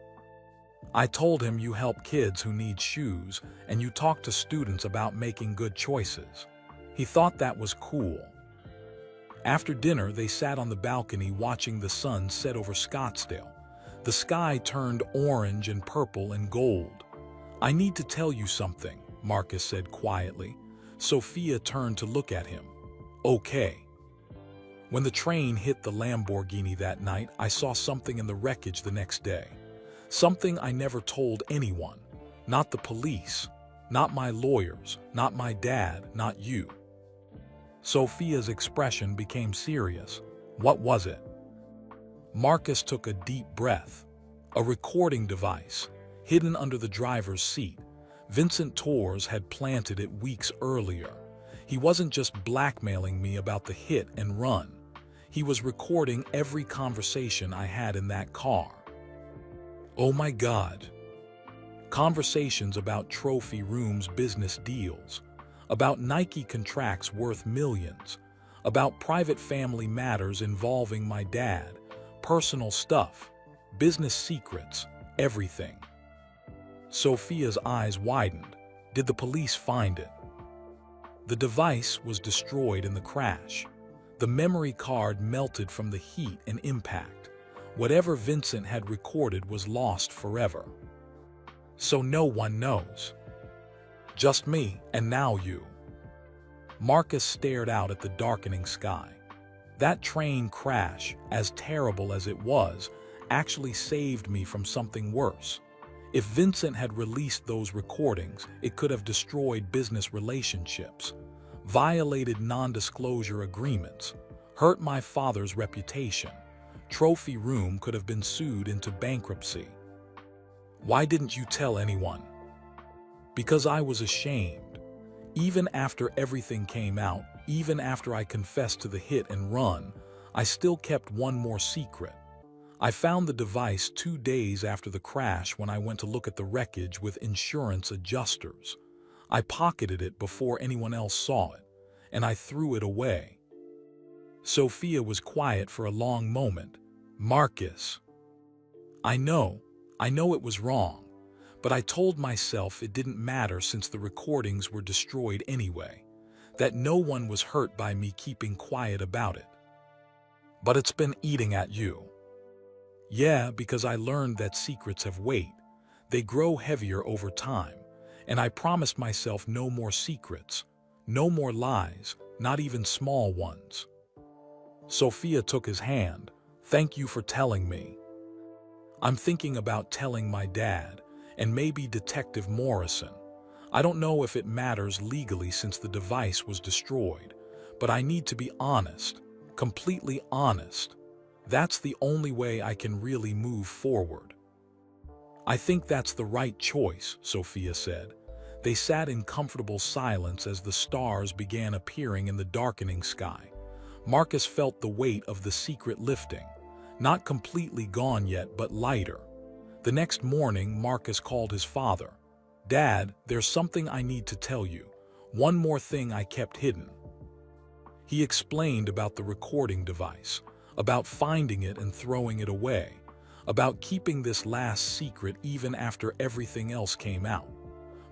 "I told him you help kids who need shoes and you talk to students about making good choices." He thought that was cool. After dinner, they sat on the balcony watching the sun set over Scottsdale. The sky turned orange and purple and gold. "I need to tell you something," Marcus said quietly. Sophia turned to look at him. "Okay." "When the train hit the Lamborghini that night, I saw something in the wreckage the next day. Something I never told anyone. Not the police, not my lawyers, not my dad, not you." Sophia's expression became serious. "What was it?" Marcus took a deep breath. "A recording device, hidden under the driver's seat. Vincent Torres had planted it weeks earlier. He wasn't just blackmailing me about the hit and run. He was recording every conversation I had in that car." "Oh my God." Conversations about Trophy Room's business deals, about Nike contracts worth millions, about private family matters involving my dad, personal stuff, business secrets, everything. Sophia's eyes widened. "Did the police find it?" "The device was destroyed in the crash. The memory card melted from the heat and impact. Whatever Vincent had recorded was lost forever. So no one knows. Just me, and now you." Marcus stared out at the darkening sky. That train crash, as terrible as it was, actually saved me from something worse. If Vincent had released those recordings, it could have destroyed business relationships, violated non-disclosure agreements, hurt my father's reputation. Trophy Room could have been sued into bankruptcy. "Why didn't you tell anyone?" Because I was ashamed. Even after everything came out, even after I confessed to the hit and run, I still kept one more secret. I found the device 2 days after the crash when I went to look at the wreckage with insurance adjusters. I pocketed it before anyone else saw it, and I threw it away. Sophia was quiet for a long moment. Marcus. I know it was wrong, but I told myself it didn't matter since the recordings were destroyed anyway, that no one was hurt by me keeping quiet about it. But it's been eating at you. Yeah, because I learned that secrets have weight. They grow heavier over time, and I promised myself no more secrets, no more lies, not even small ones. Sophia took his hand. Thank you for telling me. I'm thinking about telling my dad, and maybe Detective Morrison. I don't know if it matters legally since the device was destroyed, but I need to be honest, completely honest. That's the only way I can really move forward. I think that's the right choice, Sophia said. They sat in comfortable silence as the stars began appearing in the darkening sky. Marcus felt the weight of the secret lifting, not completely gone yet, but lighter. The next morning, Marcus called his father. Dad, there's something I need to tell you. One more thing I kept hidden. He explained about the recording device, about finding it and throwing it away, about keeping this last secret even after everything else came out.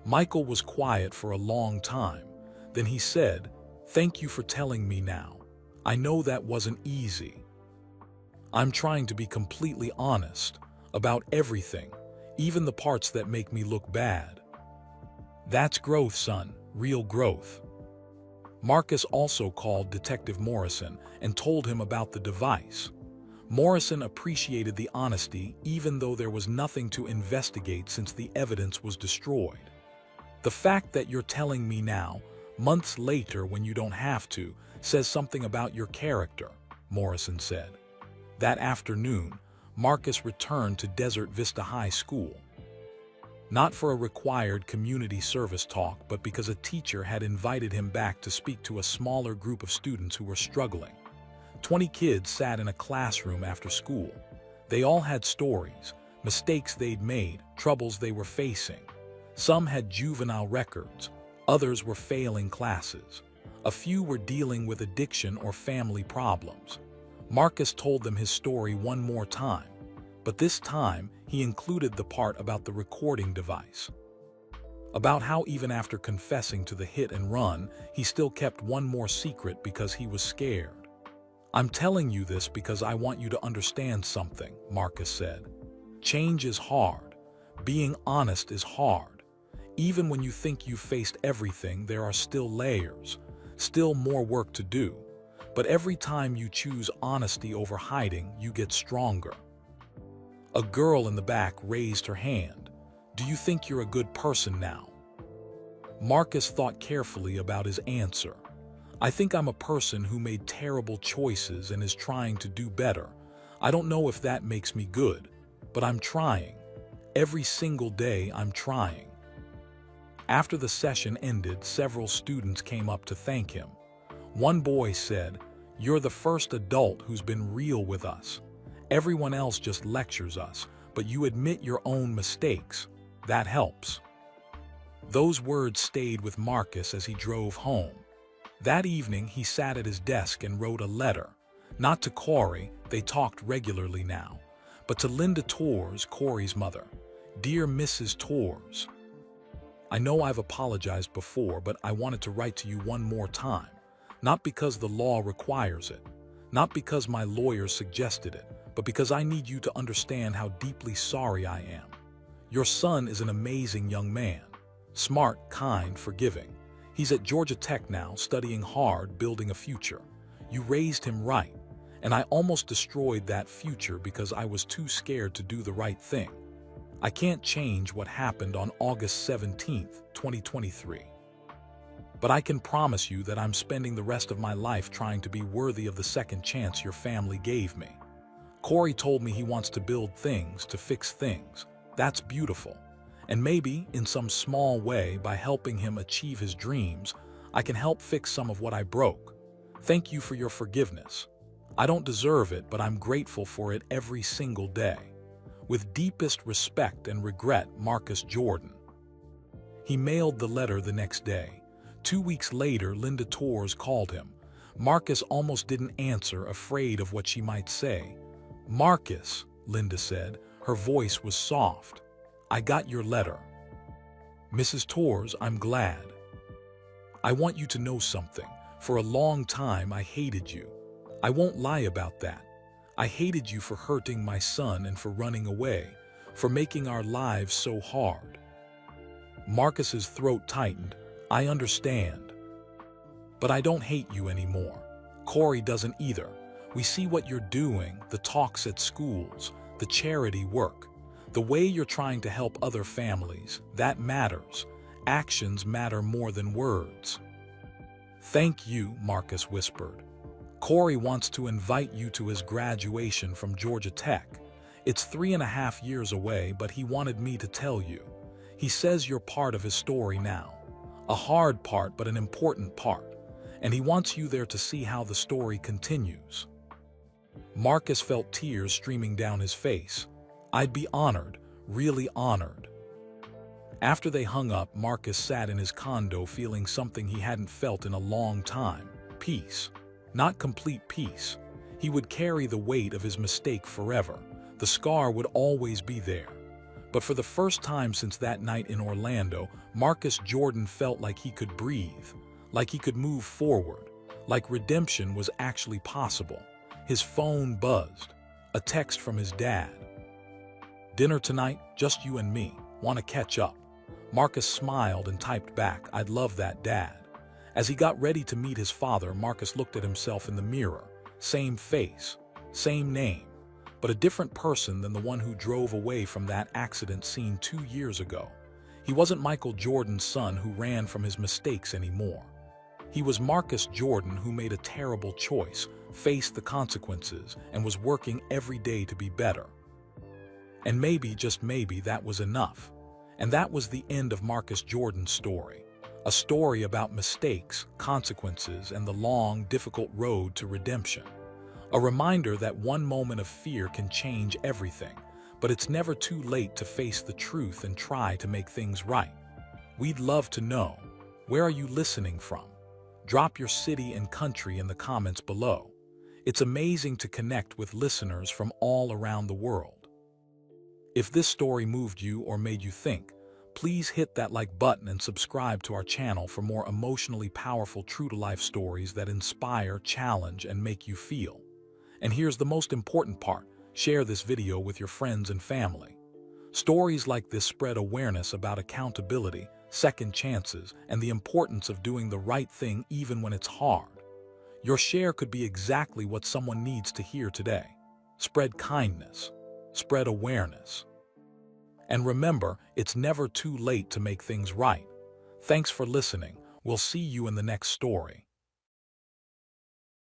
Michael was quiet for a long time. Then he said, "Thank you for telling me now. I know that wasn't easy. I'm trying to be completely honest about everything, even the parts that make me look bad." That's growth, son, real growth. Marcus also called Detective Morrison and told him about the device. Morrison appreciated the honesty even though there was nothing to investigate since the evidence was destroyed. The fact that you're telling me now, months later when you don't have to, says something about your character, Morrison said. That afternoon, Marcus returned to Desert Vista High School. Not for a required community service talk, but because a teacher had invited him back to speak to a smaller group of students who were struggling. 20 kids sat in a classroom after school. They all had stories, mistakes they'd made, troubles they were facing. Some had juvenile records, others were failing classes. A few were dealing with addiction or family problems. Marcus told them his story one more time, but this time he included the part about the recording device. About how even after confessing to the hit and run, he still kept one more secret because he was scared. I'm telling you this because I want you to understand something, Marcus said. Change is hard. Being honest is hard. Even when you think you've faced everything, there are still layers, still more work to do. But every time you choose honesty over hiding, you get stronger. A girl in the back raised her hand. Do you think you're a good person now? Marcus thought carefully about his answer. I think I'm a person who made terrible choices and is trying to do better. I don't know if that makes me good, but I'm trying. Every single day I'm trying. After the session ended, several students came up to thank him. One boy said, "You're the first adult who's been real with us. Everyone else just lectures us, but you admit your own mistakes. That helps." Those words stayed with Marcus as he drove home. That evening, he sat at his desk and wrote a letter. Not to Corey, they talked regularly now, but to Linda Torres, Corey's mother. Dear Mrs. Torres, I know I've apologized before, but I wanted to write to you one more time. Not because the law requires it, not because my lawyer suggested it, but because I need you to understand how deeply sorry I am. Your son is an amazing young man. Smart, kind, forgiving. He's at Georgia Tech now, studying hard, building a future. You raised him right, and I almost destroyed that future because I was too scared to do the right thing. I can't change what happened on August 17th, 2023. But I can promise you that I'm spending the rest of my life trying to be worthy of the second chance your family gave me. Corey told me he wants to build things, to fix things. That's beautiful. And maybe, in some small way, by helping him achieve his dreams, I can help fix some of what I broke. Thank you for your forgiveness. I don't deserve it, but I'm grateful for it every single day. With deepest respect and regret, Marcus Jordan. He mailed the letter the next day. 2 weeks later, Linda Torres called him. Marcus almost didn't answer, afraid of what she might say. "Marcus," Linda said. Her voice was soft. "I got your letter." "Mrs. Torres, I'm glad. I want you to know something. For a long time, I hated you. I won't lie about that. I hated you for hurting my son and for running away, for making our lives so hard." Marcus's throat tightened. "I understand. But I don't hate you anymore. Corey doesn't either. We see what you're doing, the talks at schools, the charity work, the way you're trying to help other families. That matters. Actions matter more than words." "Thank you," Marcus whispered. "Corey wants to invite you to his graduation from Georgia Tech. It's 3.5 years away, but he wanted me to tell you. He says you're part of his story now. A hard part, but an important part. And he wants you there to see how the story continues." Marcus felt tears streaming down his face. "I'd be honored, really honored." After they hung up, Marcus sat in his condo feeling something he hadn't felt in a long time. Peace. Not complete peace. He would carry the weight of his mistake forever. The scar would always be there. But for the first time since that night in Orlando, Marcus Jordan felt like he could breathe, like he could move forward, like redemption was actually possible. His phone buzzed. A text from his dad. "Dinner tonight, just you and me. Want to catch up?" Marcus smiled and typed back, "I'd love that, Dad." As he got ready to meet his father, Marcus looked at himself in the mirror. Same face, same name, but a different person than the one who drove away from that accident scene 2 years ago. He wasn't Michael Jordan's son who ran from his mistakes anymore. He was Marcus Jordan, who made a terrible choice, faced the consequences, and was working every day to be better. And maybe, just maybe, that was enough. And that was the end of Marcus Jordan's story. A story about mistakes, consequences, and the long, difficult road to redemption. A reminder that one moment of fear can change everything, but it's never too late to face the truth and try to make things right. We'd love to know, where are you listening from? Drop your city and country in the comments below. It's amazing to connect with listeners from all around the world. If this story moved you or made you think, please hit that like button and subscribe to our channel for more emotionally powerful true-to-life stories that inspire, challenge, and make you feel. And here's the most important part: share this video with your friends and family. Stories like this spread awareness about accountability, second chances, and the importance of doing the right thing even when it's hard. Your share could be exactly what someone needs to hear today. Spread kindness. Spread awareness. And remember, it's never too late to make things right. Thanks for listening. We'll see you in the next story.